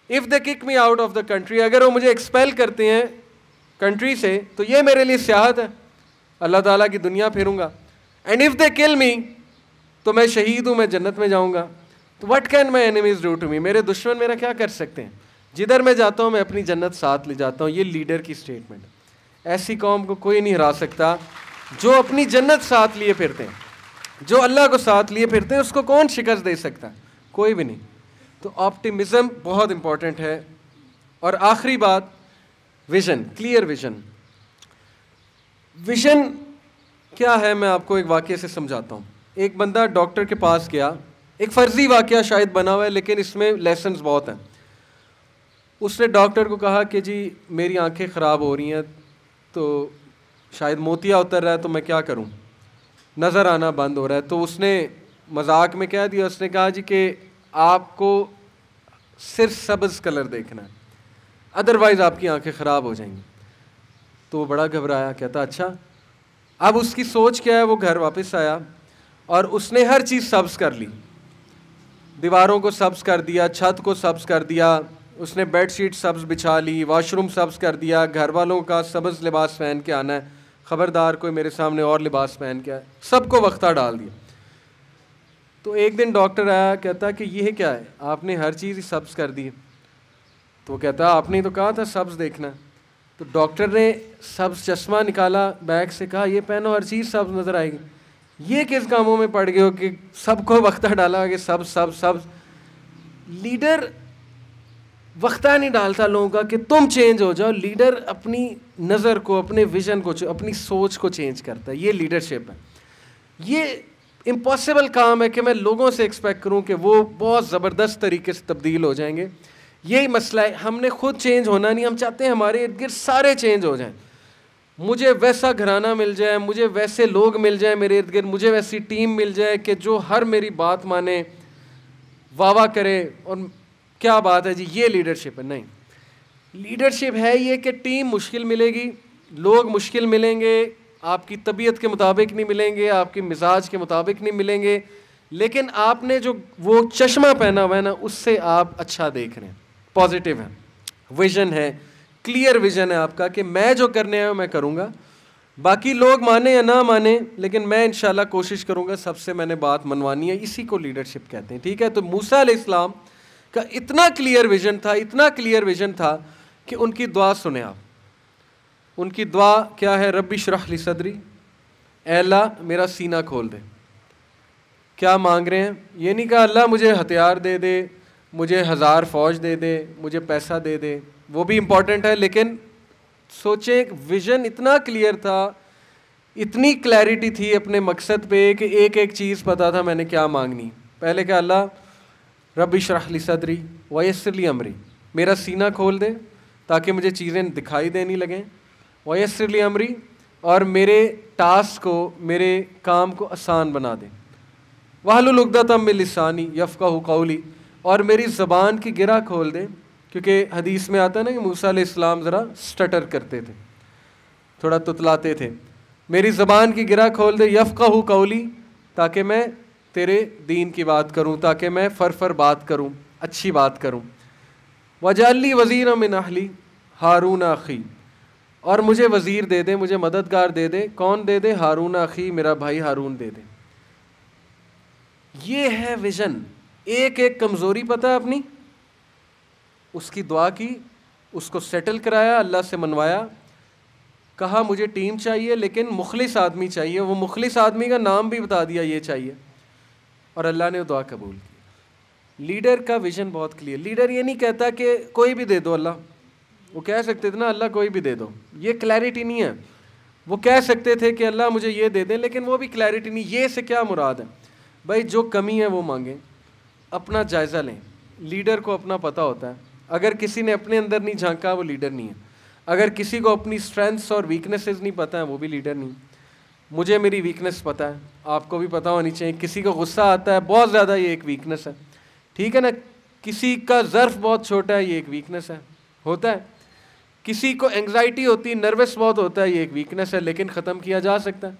If they kick me out of the country, अगर वो मुझे एक्सपेल करते हैं कंट्री से तो ये मेरे लिए सियाहत है, अल्लाह ताला की दुनिया फिरूंगा। एंड इफ़ दे किल मी, तो मैं शहीद हूँ, मैं जन्नत में जाऊँगा। तो what can my enemies do to me, मेरे दुश्मन मेरा क्या कर सकते हैं। जिधर मैं जाता हूँ मैं अपनी जन्नत साथ ले जाता हूँ। ये लीडर की स्टेटमेंट। ऐसी कौम को कोई नहीं हरा सकता जो अपनी जन्नत साथ लिए फिरते हैं, जो अल्लाह को साथ लिए फिरते हैं, उसको कौन शिकस्त दे सकता है, कोई भी नहीं। तो ऑप्टिमिज़म बहुत इंपॉर्टेंट है। और आखिरी बात, विजन, क्लियर विजन। विजन क्या है, मैं आपको एक वाक़ये से समझाता हूँ। एक बंदा डॉक्टर के पास गया, एक फ़र्ज़ी वाक़या शायद बना हुआ है लेकिन इसमें लेसन्स बहुत हैं। उसने डॉक्टर को कहा कि जी मेरी आंखें ख़राब हो रही हैं, तो शायद मोतिया उतर रहा है, तो मैं क्या करूं, नज़र आना बंद हो रहा है। तो उसने मजाक में कह दिया, उसने कहा जी कि आपको सिर्फ सब्ज़ कलर देखना है, अदरवाइज़ आपकी आंखें ख़राब हो जाएंगी। तो वो बड़ा घबराया, कहता अच्छा। अब उसकी सोच क्या है, वो घर वापस आया और उसने हर चीज़ सब्ज़ कर ली, दीवारों को सब्ज़ कर दिया, छत को सब्ज़ कर दिया, उसने बेडशीट सब्ज़ बिछा ली, वॉशरूम सब्ज़ कर दिया, घर वालों का सब्ज़ लिबास पहन के आना है, ख़बरदार कोई मेरे सामने और लिबास पहन के आए, सबको वक्ता डाल दिया। तो एक दिन डॉक्टर आया, कहता कि ये क्या है, आपने हर चीज़ ही सब्ज़ कर दी। तो कहता आपने तो कहा था सब्ज़ देखना। तो डॉक्टर ने सब्ज़ चश्मा निकाला बैग से, कहा ये पहनो, हर चीज़ सब्ज़ नज़र आएगी। ये किस कामों में पड़ गए हो कि सबको वक्ता डाला कि सब्ज़ सब्ज़ सब्ज़। लीडर वक्ता नहीं डालता लोगों का कि तुम चेंज हो जाओ। लीडर अपनी नज़र को, अपने विजन को, अपनी सोच को चेंज करता है। ये लीडरशिप है। ये इम्पॉसिबल काम है कि मैं लोगों से एक्सपेक्ट करूं कि वो बहुत ज़बरदस्त तरीके से तब्दील हो जाएंगे। यही मसला है, हमने खुद चेंज होना नहीं, हम चाहते हैं हमारे इर्द गिर्द सारे चेंज हो जाएं। मुझे वैसा घराना मिल जाए, मुझे वैसे लोग मिल जाए मेरे इर्द गिर्द, मुझे वैसी टीम मिल जाए कि जो हर मेरी बात माने, वाह करे। और क्या बात है जी, ये लीडरशिप है? नहीं, लीडरशिप है ये कि टीम मुश्किल मिलेगी, लोग मुश्किल मिलेंगे, आपकी तबीयत के मुताबिक नहीं मिलेंगे, आपके मिजाज के मुताबिक नहीं मिलेंगे, लेकिन आपने जो वो चश्मा पहना हुआ है ना, उससे आप अच्छा देख रहे हैं, पॉजिटिव है, विजन है, क्लियर विजन है आपका कि मैं जो करने आया हूँ मैं करूँगा। बाकी लोग माने या ना माने, लेकिन मैं इंशाल्लाह कोशिश करूँगा सबसे मैंने बात मनवानी है। इसी को लीडरशिप कहते हैं, ठीक है। तो मूसा अलैहिस्सलाम का इतना क्लियर विजन था, इतना क्लियर विजन था कि उनकी दुआ सुने आप। उनकी दुआ क्या है? रब्बी इश्रह ली सदरी, ऐ अल्लाह मेरा सीना खोल दे। क्या मांग रहे हैं? ये नहीं कहा अल्लाह मुझे हथियार दे दे, मुझे 1000 फ़ौज दे दे, मुझे पैसा दे दे, वो भी इम्पॉर्टेंट है, लेकिन सोचे विजन इतना क्लियर था, इतनी क्लैरिटी थी अपने मकसद पे कि एक एक चीज़ पता था मैंने क्या मांगनी। पहले क्या? अल्लाह रब्बी इश्रह ली सदरी वयस्सिर ली अमरी, मेरा सीना खोल दे ताकि मुझे चीज़ें दिखाई देने लगें, वयस्सिर ली अमरी, और मेरे टास्क को, मेरे काम को आसान बना दे, वहलुल उक़दतम मिन लिसानी यफ़क़हू क़ौली, और मेरी ज़बान की गिरा खोल दे, क्योंकि हदीस में आता है ना कि मूसा अलैहिस्सलाम ज़रा स्टटर करते थे, थोड़ा तुतलाते थे। मेरी ज़बान की गिरा खोल दे, यफ़क़हू क़ौली, ताकि मैं तेरे दीन की बात करूं, ताकि मैं फर बात करूं, अच्छी बात करूं। वजअल्ली वज़ीरम मिन अहली हारून अख़ी, और मुझे वज़ीर दे दे, मुझे मददगार दे दे। कौन दे दे? हारून अख़ी, मेरा भाई हारून दे दे। ये है विज़न। एक एक कमज़ोरी पता है अपनी, उसकी दुआ की, उसको सेटल कराया, अल्लाह से मनवाया, कहा मुझे टीम चाहिए लेकिन मुखलिस आदमी चाहिए, वो मुखलिस आदमी का नाम भी बता दिया ये चाहिए, और अल्लाह ने वो दुआ कबूल की। लीडर का विजन बहुत क्लियर। लीडर ये नहीं कहता कि कोई भी दे दो अल्लाह, वो कह सकते थे ना अल्लाह कोई भी दे दो, ये क्लैरिटी नहीं है। वो कह सकते थे कि अल्लाह मुझे ये दे दें, लेकिन वो भी क्लैरिटी नहीं, ये से क्या मुराद है। भाई जो कमी है वो मांगें, अपना जायज़ा लें। लीडर को अपना पता होता है, अगर किसी ने अपने अंदर नहीं झांका वो लीडर नहीं है। अगर किसी को अपनी स्ट्रेंथ्स और वीकनेसेस नहीं पता है वो भी लीडर नहीं। मुझे मेरी वीकनेस पता है, आपको भी पता होनी चाहिए। किसी को गुस्सा आता है बहुत ज़्यादा, ये एक वीकनेस है, ठीक है ना। किसी का ज़र्फ बहुत छोटा है, ये एक वीकनेस है, होता है। किसी को एंग्जाइटी होती है, नर्वस बहुत होता है, ये एक वीकनेस है, लेकिन ख़त्म किया जा सकता है।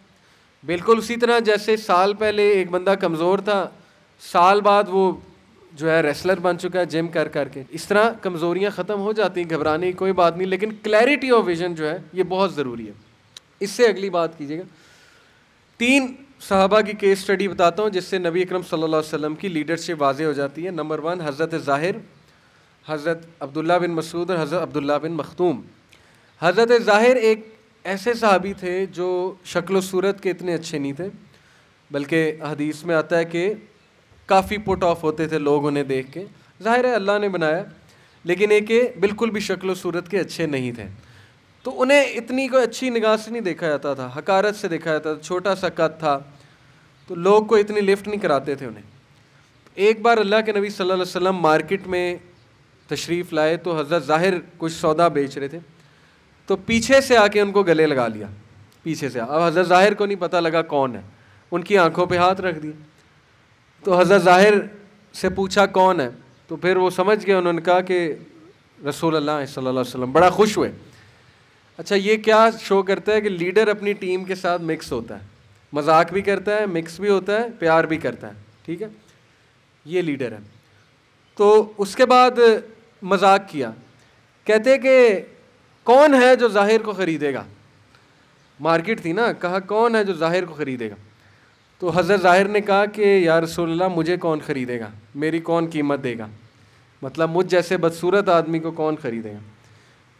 बिल्कुल उसी तरह जैसे साल पहले एक बंदा कमज़ोर था, साल बाद वो जो है रेसलर बन चुका है जिम कर करके। इस तरह कमज़ोरियाँ ख़त्म हो जाती हैं, घबराने की कोई बात नहीं, लेकिन क्लैरिटी ऑफ विजन जो है ये बहुत ज़रूरी है। इससे अगली बात कीजिएगा, 3 सहाबा की केस स्टडी बताता हूँ जिससे नबी अकरम सल्लल्लाहु अलैहि वसल्लम की लीडरशिप वाज़ेह हो जाती है। नंबर 1 हज़रत ज़ाहिर, हज़रत अब्दुल्ला बिन मसूद और हज़रत अब्दुल्ला बिन मखतूम। हज़रत ज़ाहिर एक ऐसे सहाबी थे जो शक्ल सूरत के इतने अच्छे नहीं थे, बल्कि हदीस में आता है कि काफ़ी पुट ऑफ होते थे लोग उन्हें देख के। ज़ाहिर है अल्लाह ने बनाया, लेकिन एक बिल्कुल भी शक्ल सूरत के अच्छे नहीं थे, तो उन्हें इतनी कोई अच्छी निगाह से नहीं देखा जाता था, हकारत से देखा जाता था। छोटा सा कद था तो लोग को इतनी लिफ्ट नहीं कराते थे उन्हें। एक बार अल्लाह के नबी सल्लल्लाहु अलैहि वसल्लम मार्केट में तशरीफ़ लाए तो हज़रत ज़ाहिर कुछ सौदा बेच रहे थे, तो पीछे से आके उनको गले लगा लिया, पीछे से। अब हज़रत ज़ाहिर को नहीं पता लगा कौन है, उनकी आंखों पे हाथ रख दिया। तो हज़रत ज़ाहिर से पूछा कौन है, तो फिर वो समझ गए, उन्होंने कहा कि रसूल अल्लाह सल्लल्लाहु अलैहि वसल्लम। बड़ा खुश हुए। अच्छा, ये क्या शो करता है कि लीडर अपनी टीम के साथ मिक्स होता है, मजाक भी करता है, मिक्स भी होता है, प्यार भी करता है, ठीक है, ये लीडर है। तो उसके बाद मजाक किया, कहते कि कौन है जो ज़ाहिर को ख़रीदेगा। मार्केट थी ना, कहा कौन है जो ज़ाहिर को ख़रीदेगा। तो हज़रत ज़ाहिर ने कहा कि या रसूलल्लाह मुझे कौन ख़रीदेगा, मेरी कौन कीमत देगा, मतलब मुझ जैसे बदसूरत आदमी को कौन ख़रीदेगा।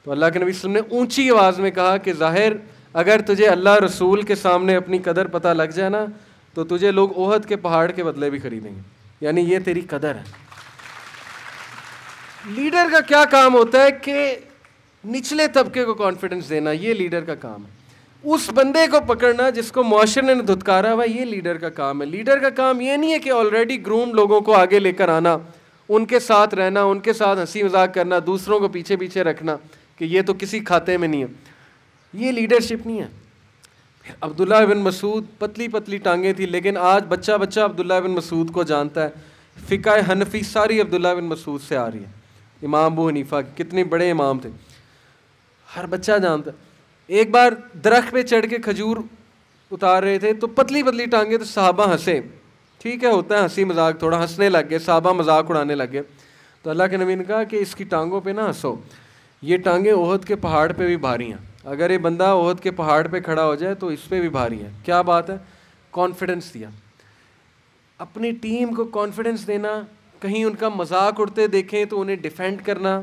तो अल्लाह के नबी सल्लल्लाहु अलैहि वसल्लम ने ऊंची आवाज़ में कहा कि ज़ाहिर, अगर तुझे अल्लाह रसूल के सामने अपनी कदर पता लग जाए ना, तो तुझे लोग ओहद के पहाड़ के बदले भी ख़रीदेंगे, यानी ये तेरी कदर है। लीडर का क्या काम होता है कि निचले तबके को कॉन्फिडेंस देना, ये लीडर का काम है। उस बंदे को पकड़ना जिसको मुआशरे ने धुतकारा हुआ, ये लीडर का काम है। लीडर का काम ये नहीं है कि ऑलरेडी ग्रूम लोगों को आगे लेकर आना, उनके साथ रहना, उनके साथ हंसी मजाक करना, दूसरों को पीछे पीछे रखना कि ये तो किसी खाते में नहीं है, ये लीडरशिप नहीं है। अब्दुल्ला बिन मसूद, पतली पतली टांगे थी, लेकिन आज बच्चा बच्चा अब्दुल्ला बिन मसूद को जानता है। फ़िक़्ह हनफी सारी अब्दुल्ला बिन मसूद से आ रही है। इमाम अबू हनीफा कितने बड़े इमाम थे, हर बच्चा जानता है। एक बार दरख्त पे चढ़ के खजूर उतार रहे थे, तो पतली पतली टांगे, तो सहाबा हंसे, ठीक है, होता है हंसी मजाक, थोड़ा हंसने लग गए, सहाबा मजाक उड़ाने लग गए। तो अल्लाह के नबी ने कहा कि इसकी टांगों पे ना हंसो, ये टांगे ओहद के पहाड़ पे भी भारी हैं, अगर ये बंदा ओहद के पहाड़ पे खड़ा हो जाए तो इस पे भी भारी है। क्या बात है, कॉन्फिडेंस दिया, अपनी टीम को कॉन्फिडेंस देना। कहीं उनका मजाक उड़ते देखें तो उन्हें डिफेंड करना,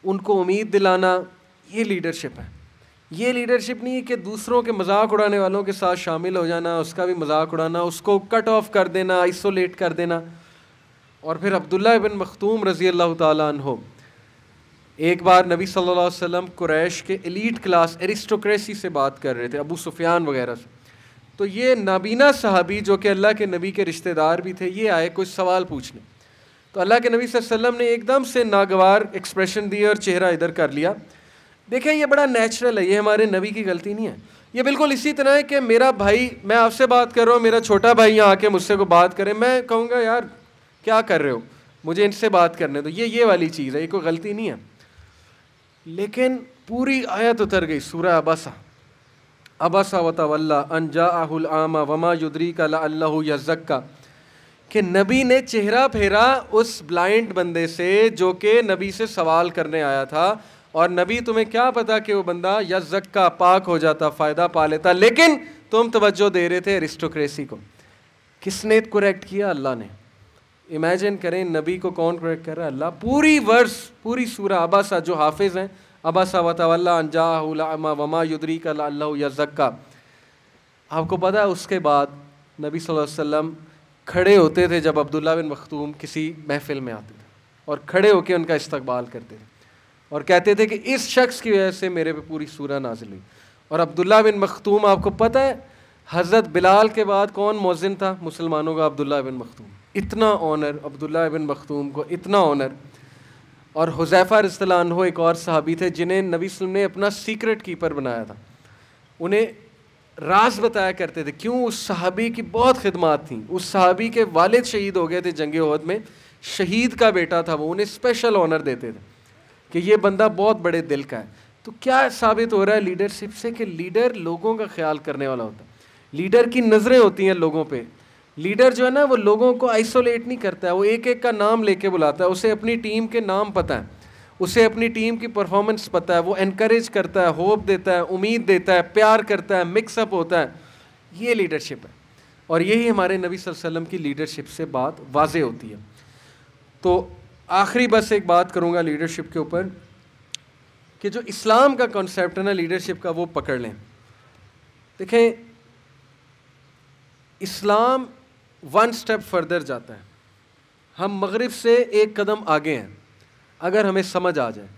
उनको उम्मीद दिलाना, ये लीडरशिप है। ये लीडरशिप नहीं है कि दूसरों के मजाक उड़ाने वालों के साथ शामिल हो जाना, उसका भी मजाक उड़ाना, उसको कट ऑफ कर देना, आइसोलेट कर देना। और फिर अब्दुल्ला इब्न मखतूम रज़ी अल्लाह ताला अन्हो, एक बार नबी सल्लल्लाहु अलैहि वसल्लम कुरैश के एलीट क्लास एरिस्टोक्रेसी से बात कर रहे थे, अबू सुफियान वगैरह से। तो ये नाबीना सहाबी जो कि अल्लाह के नबी के रिश्तेदार भी थे, ये आए कुछ सवाल पूछने। तो अल्लाह के नबी सल्लल्लाहु अलैहि वसल्लम ने एकदम से नागवार एक्सप्रेशन दिए और चेहरा इधर कर लिया। देखें, ये बड़ा नेचुरल है, ये हमारे नबी की गलती नहीं है। ये बिल्कुल इसी तरह है कि मेरा भाई, मैं आपसे बात कर रहा हूँ, मेरा छोटा भाई यहाँ आके मुझसे को बात करे, मैं कहूँगा यार क्या कर रहे हो, मुझे इनसे बात करने दो। ये वाली चीज़ है, ये कोई गलती नहीं है। लेकिन पूरी आयत उतर गई, सूरह अबसा, अबसा व तवल्ला अन जाअहुल आमा वमा युद्रीका लअल्लहु यज़क्का, कि नबी ने चेहरा फेरा उस ब्लाइंड बंदे से जो कि नबी से सवाल करने आया था। और नबी, तुम्हें क्या पता कि वो बंदा यज़क्का, पाक हो जाता, फ़ायदा पा लेता, लेकिन तुम तवज्जो दे रहे थे एरिस्टोक्रेसी को। किसने करेक्ट किया? अल्लाह ने। इमेजिन करें, नबी को कौन करेक्ट कर रहा है? अल्लाह। पूरी वर्स, पूरी सूरह अबसा, जो हाफिज़ हैं अबसा व तवल्ला अन जाअहुल अमा वमा युद्रीका लअल्लहु यज़क्का। आपको पता है उसके बाद नबी सल्लल्लाहु अलैहि वसल्लम खड़े होते थे जब अब्दुल्ला बिन मख्तूम किसी महफिल में आते थे, और खड़े होकर उनका इस्तकबाल करते थे और कहते थे कि इस शख्स की वजह से मेरे पे पूरी सूरह नाजिल हुई। और अब्दुल्ला बिन मख्तूम, आपको पता है हज़रत बिलाल के बाद कौन मौज़िन था मुसलमानों का? अब्दुल्ला बिन मख्तूम। इतना ऑनर अब्दुल्ला बिन मख्तूम को, इतना ऑनर। और हुज़ैफ़ा रज़ियल्लाहु अन्हु एक और सहाबी थे जिन्हें नबी सल्लल्लाहु अलैहि वसल्लम ने अपना सीक्रेट कीपर बनाया था। उन्हें राज बताया करते थे। क्यों? उस सहाबी की बहुत खिदमत थी। उस सहाबी के वालिद शहीद हो गए थे जंग उहद में, शहीद का बेटा था वो। उन्हें स्पेशल ऑनर देते थे कि ये बंदा बहुत बड़े दिल का है। तो क्या साबित हो रहा है लीडरशिप से? कि लीडर लोगों का ख्याल करने वाला होता है। लीडर की नज़रें होती हैं लोगों पे। लीडर जो है ना, वो लोगों को आइसोलेट नहीं करता है, वो एक एक का नाम लेके बुलाता है। उसे अपनी टीम के नाम पता है, उसे अपनी टीम की परफॉर्मेंस पता है, वो एनकरेज करता है, होप देता है, उम्मीद देता है, प्यार करता है, मिक्सअप होता है। ये लीडरशिप है, और यही हमारे नबी सल्लल्लाहु अलैहि वसल्लम की लीडरशिप से बात वाज़े होती है। तो आखिरी बस एक बात करूँगा लीडरशिप के ऊपर, कि जो इस्लाम का कॉन्सेप्ट है ना लीडरशिप का, वो पकड़ लें। देखें, इस्लाम वन स्टेप फर्दर जाता है। हम मगरिब से एक कदम आगे हैं अगर हमें समझ आ जाए।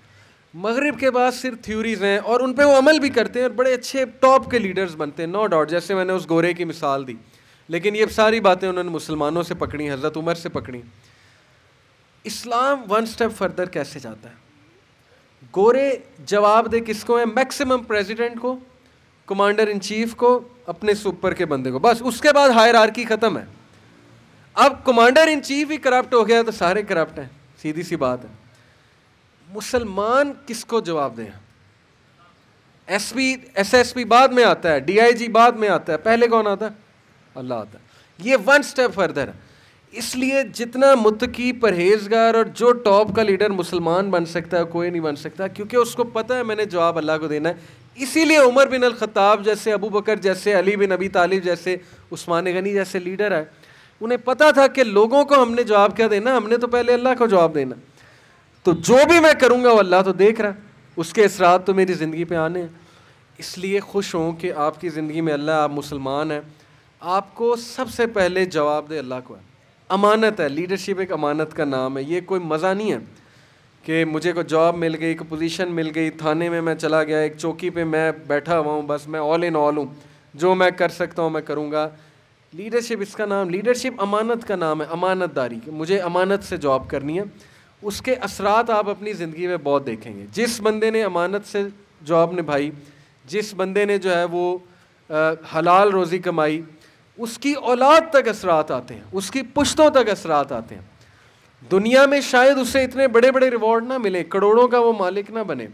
मगरिब के बाद सिर्फ थ्योरीज हैं और उन पे वो अमल भी करते हैं और बड़े अच्छे टॉप के लीडर्स बनते हैं, नो डाउट। जैसे मैंने उस गोरे की मिसाल दी, लेकिन ये सारी बातें उन्होंने मुसलमानों से पकड़ी, हज़रत उमर से पकड़ी। इस्लाम वन स्टेप फर्दर कैसे जाता है? गोरे जवाब दे किसको है? मैक्सिमम प्रेसिडेंट को, कमांडर इन चीफ को, अपने सुपर के बंदे को, बस। उसके बाद हायरार्की ख़त्म है। अब commander in chief he corrupt हो गया तो सारे करप्ट हैं, सीधी सी बात है। मुसलमान किसको जवाब दें? एसपी एसएसपी बाद में आता है, डीआईजी बाद में आता है, पहले कौन आता है? अल्लाह आता है। ये वन स्टेप फर्दर है। इसलिए जितना मुत्तकी, परहेजगार और जो टॉप का लीडर मुसलमान बन सकता है, कोई नहीं बन सकता, क्योंकि उसको पता है मैंने जवाब अल्लाह को देना है। इसीलिए उमर बिन अल खत्ताब जैसे, अबू बकर जैसे, अली बिन अबी तालिब जैसे, उस्मान गनी जैसे लीडर है। उन्हें पता था कि लोगों को हमने जवाब क्या देना, हमने तो पहले अल्लाह को जवाब देना। तो जो भी मैं करूँगा वो अल्लाह तो देख रहा है, उसके असरात तो मेरी ज़िंदगी पे आने हैं। इसलिए खुश हों कि आपकी ज़िंदगी में अल्लाह, आप मुसलमान हैं, आपको सबसे पहले जवाब दे अल्लाह को है। अमानत है, लीडरशिप एक अमानत का नाम है। ये कोई मज़ा नहीं है कि मुझे कोई जॉब मिल गई, कोई पोजीशन मिल गई, थाने में मैं चला गया, एक चौकी पे मैं बैठा हुआ हूँ, बस मैं ऑल इन ऑल हूँ, जो मैं कर सकता हूँ मैं करूँगा। लीडरशिप इसका नाम, लीडरशिप अमानत का नाम है, अमानतदारी। कि मुझे अमानत से जॉब करनी है। उसके असरात आप अपनी ज़िंदगी में बहुत देखेंगे। जिस बंदे ने अमानत से जॉब निभाई, जिस बंदे ने जो है वो हलाल रोज़ी कमाई, उसकी औलाद तक असरात आते हैं, उसकी पुश्तों तक असरात आते हैं। दुनिया में शायद उसे इतने बड़े बड़े रिवॉर्ड ना मिले, करोड़ों का वो मालिक ना बने,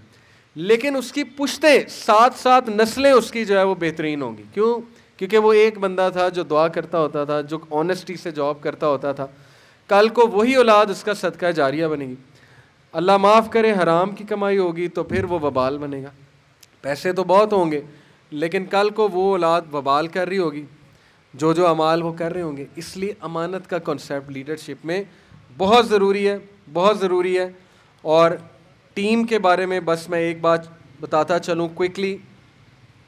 लेकिन उसकी पुश्तें, साथ साथ नस्लें उसकी जो है वो बेहतरीन होंगी। क्यों? क्योंकि वो एक बंदा था जो दुआ करता होता था, जो ऑनेस्टी से जॉब करता होता था। कल को वही औलाद उसका सदका जारिया बनेगी। अल्लाह माफ़ करे, हराम की कमाई होगी तो फिर वो वबाल बनेगा। पैसे तो बहुत होंगे, लेकिन कल को वो औलाद वबाल कर रही होगी, जो जो अमाल वो कर रहे होंगे। इसलिए अमानत का कॉन्सेप्ट लीडरशिप में बहुत ज़रूरी है, बहुत ज़रूरी है। और टीम के बारे में बस मैं एक बात बताता चलूँ क्विकली,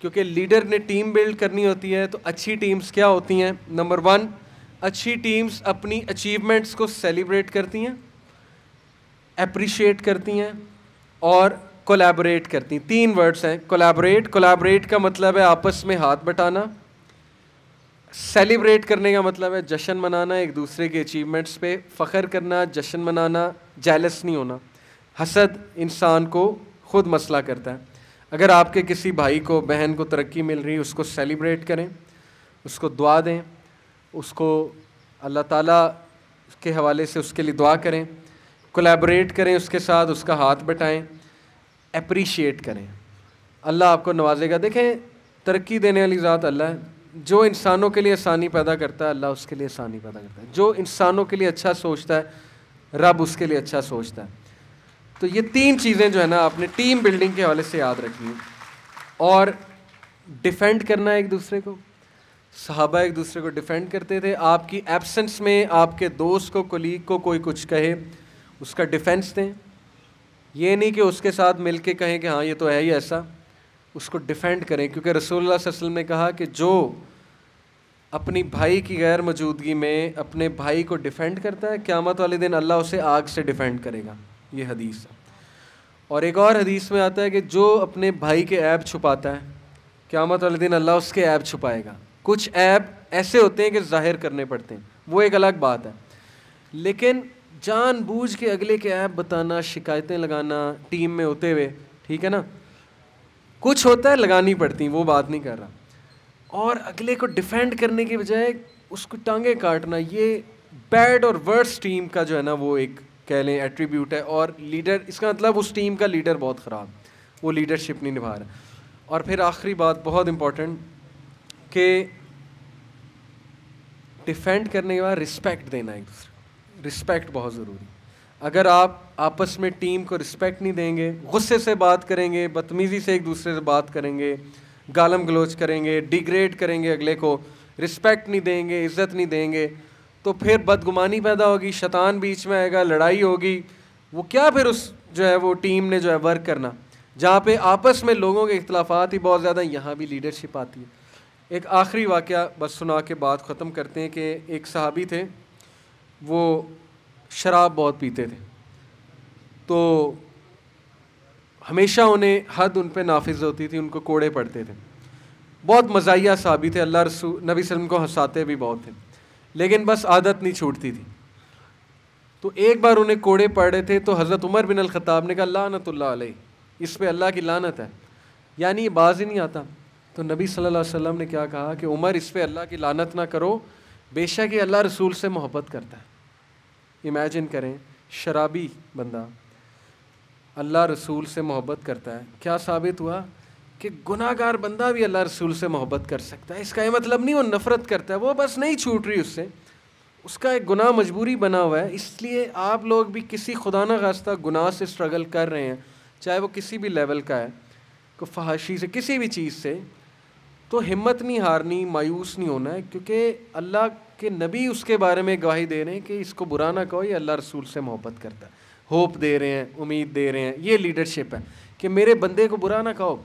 क्योंकि लीडर ने टीम बिल्ड करनी होती है। तो अच्छी टीम्स क्या होती हैं? नंबर 1, अच्छी टीम्स अपनी अचीवमेंट्स को सेलिब्रेट करती हैं, अप्रिशिएट करती हैं और कोलैबोरेट करती हैं। 3 वर्ड्स हैं, कोलैबोरेट। कोलैबोरेट का मतलब है आपस में हाथ बटाना। सेलिब्रेट करने का मतलब है जश्न मनाना, एक दूसरे के अचीवमेंट्स पे फ़ख्र करना, जश्न मनाना, जेलस नहीं होना। हसद इंसान को खुद मसला करता है। अगर आपके किसी भाई को, बहन को तरक्की मिल रही है, उसको सेलिब्रेट करें, उसको दुआ दें, उसको अल्लाह ताला के हवाले से उसके लिए दुआ करें, कोलैबोरेट करें उसके साथ, उसका हाथ बटाएं, अप्रिशिएट करें। अल्लाह आपको नवाजेगा। देखें, तरक्की देने वाली ज़ात अल्लाह है। जो इंसानों के लिए आसानी पैदा करता है, अल्लाह उसके लिए आसानी पैदा करता है। जो इंसानों के लिए अच्छा सोचता है, रब उसके लिए अच्छा सोचता है। तो ये 3 चीज़ें जो है ना, आपने टीम बिल्डिंग के हवाले से याद रखनी है। और डिफेंड करना एक दूसरे को। सहाबा एक दूसरे को डिफेंड करते थे। आपकी एब्सेंस में आपके दोस्त को, कोलीग को कोई कुछ कहे, उसका डिफेंस दें। ये नहीं कि उसके साथ मिल के कहें कि हाँ ये तो है ही ऐसा, उसको डिफेंड करें, क्योंकि रसूलुल्लाह सल्लल्लाहु अलैहि वसल्लम ने कहा कि जो अपनी भाई की गैर मौजूदगी में अपने भाई को डिफेंड करता है, क़यामत वाले दिन अल्लाह उसे आग से डिफेंड करेगा। ये हदीस है। और एक और हदीस में आता है कि जो अपने भाई के ऐब छुपाता है, क़यामत वाले दिन अल्लाह उसके ऐब छुपाएगा। कुछ ऐब ऐसे होते हैं कि ज़ाहिर करने पड़ते हैं, वो एक अलग बात है, लेकिन जानबूझ के अगले के ऐब बताना, शिकायतें लगाना टीम में होते हुए, ठीक है ना, कुछ होता है लगानी पड़ती, वो बात नहीं कर रहा। और अगले को डिफेंड करने के बजाय उसको टांगे काटना, ये बैड और वर्स टीम का जो है ना वो एक कह लें एट्रीब्यूट है। और लीडर, इसका मतलब उस टीम का लीडर बहुत ख़राब, वो लीडरशिप नहीं निभा रहा। और फिर आखिरी बात बहुत इम्पोर्टेंट कि डिफेंड करने के बाद रिस्पेक्ट देना एक दूसरे, रिस्पेक्ट बहुत ज़रूरी। अगर आप आपस में टीम को रिस्पेक्ट नहीं देंगे, गुस्से से बात करेंगे, बदतमीज़ी से एक दूसरे से बात करेंगे, गालम गलोच करेंगे, डिग्रेड करेंगे, अगले को रिस्पेक्ट नहीं देंगे, इज़्ज़त नहीं देंगे, तो फिर बदगुमानी पैदा होगी, शैतान बीच में आएगा, लड़ाई होगी। वो क्या फिर उस जो है वो टीम ने जो है वर्क करना, जहाँ पे आपस में लोगों के इख्तलाफात ही बहुत ज़्यादा, यहाँ भी लीडरशिप आती है। एक आखिरी वाक़या बस सुना के बात ख़त्म करते हैं कि एक सहाबी थे, वो शराब बहुत पीते थे, तो हमेशा उन्हें हद उन पे नाफिज होती थी, उनको कोड़े पड़ते थे। बहुत मज़ाहिया सहाबी थे, अल्लाह रसूल नबी सल्लल्लाहु अलैहि वसल्लम को हंसाते भी बहुत थे, लेकिन बस आदत नहीं छूटती थी। तो एक बार उन्हें कोड़े पड़ रहे थे, तो हज़रत उमर बिन अल ख़त्ताब ने कहा लानतुल्लाह अलैह, इस पे अल्लाह की लानत है, यानी ये बाज ही नहीं आता। तो नबी सल्लल्लाहु अलैहि वसल्लम ने क्या कहा कि उमर इस पे अल्लाह की लानत ना करो, बेशक ये अल्लाह रसूल से मोहब्बत करता है। इमेजिन करें, शराबी बंदा अल्लाह रसूल से मोहब्बत करता है, क्या साबित हुआ कि गुनाहगार बंदा भी अल्लाह रसूल से मोहब्बत कर सकता है। इसका ये मतलब नहीं वो नफ़रत करता है, वो बस नहीं छूट रही उससे, उसका एक गुनाह मजबूरी बना हुआ है। इसलिए आप लोग भी किसी खुदा न खास्ता गुनाह से स्ट्रगल कर रहे हैं, चाहे वो किसी भी लेवल का है, को फहाशी से, किसी भी चीज़ से, तो हिम्मत नहीं हारनी, मायूस नहीं होना है, क्योंकि अल्लाह के नबी उसके बारे में गवाही दे रहे हैं कि इसको बुरा ना कहो, ये अल्लाह रसूल से मोहब्बत करता है। होप दे रहे हैं, उम्मीद दे रहे हैं। ये लीडरशिप है कि मेरे बंदे को बुरा ना कहो,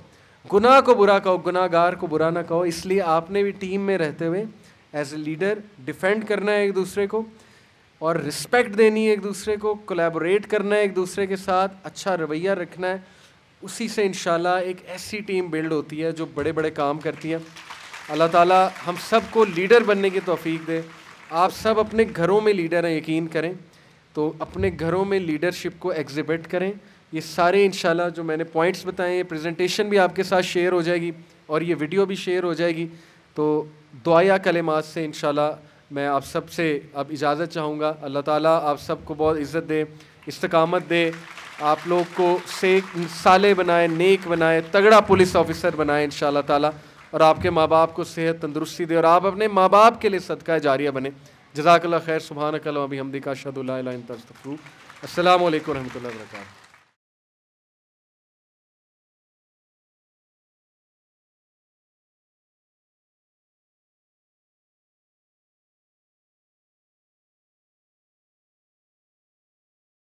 गुनाह को बुरा कहो, गुनाहगार को बुरा ना कहो। इसलिए आपने भी टीम में रहते हुए एज ए लीडर डिफेंड करना है एक दूसरे को, और रिस्पेक्ट देनी है एक दूसरे को, कोलैबोरेट करना है एक दूसरे के साथ, अच्छा रवैया रखना है। उसी से इंशाल्लाह एक ऐसी टीम बिल्ड होती है जो बड़े बड़े काम करती है। अल्लाह ताला हम सब को लीडर बनने की तौफीक दे। आप सब अपने घरों में लीडर हैं, यकीन करें, तो अपने घरों में लीडरशिप को एग्जिबिट करें। ये सारे इंशाल्लाह जो मैंने पॉइंट्स बताए, ये प्रेजेंटेशन भी आपके साथ शेयर हो जाएगी और ये वीडियो भी शेयर हो जाएगी। तो दुआया कलेमात से इंशाल्लाह मैं आप सब से अब इजाज़त चाहूँगा। अल्लाह ताला आप सबको बहुत इज़्ज़त दे, इस्तकामत दे, आप लोग को साले बनाए, नेक बनाए, तगड़ा पुलिस ऑफिसर बनाए इंशाल्लाह ताला, और आपके माँ बाप को सेहत तंदुरुस्ती दे, और आप अपने माँ बाप के लिए सदका जारिया बने। जज़ाकल्लाह खैर। सुभानक अल्लाहुम्मा बिहम्दिका अशहदु अल्ला इलाहा इल्ला अंता अस्तगफिरुक। अस्सलामु अलैकुम रहमतुल्लाहि व बरकातुहू।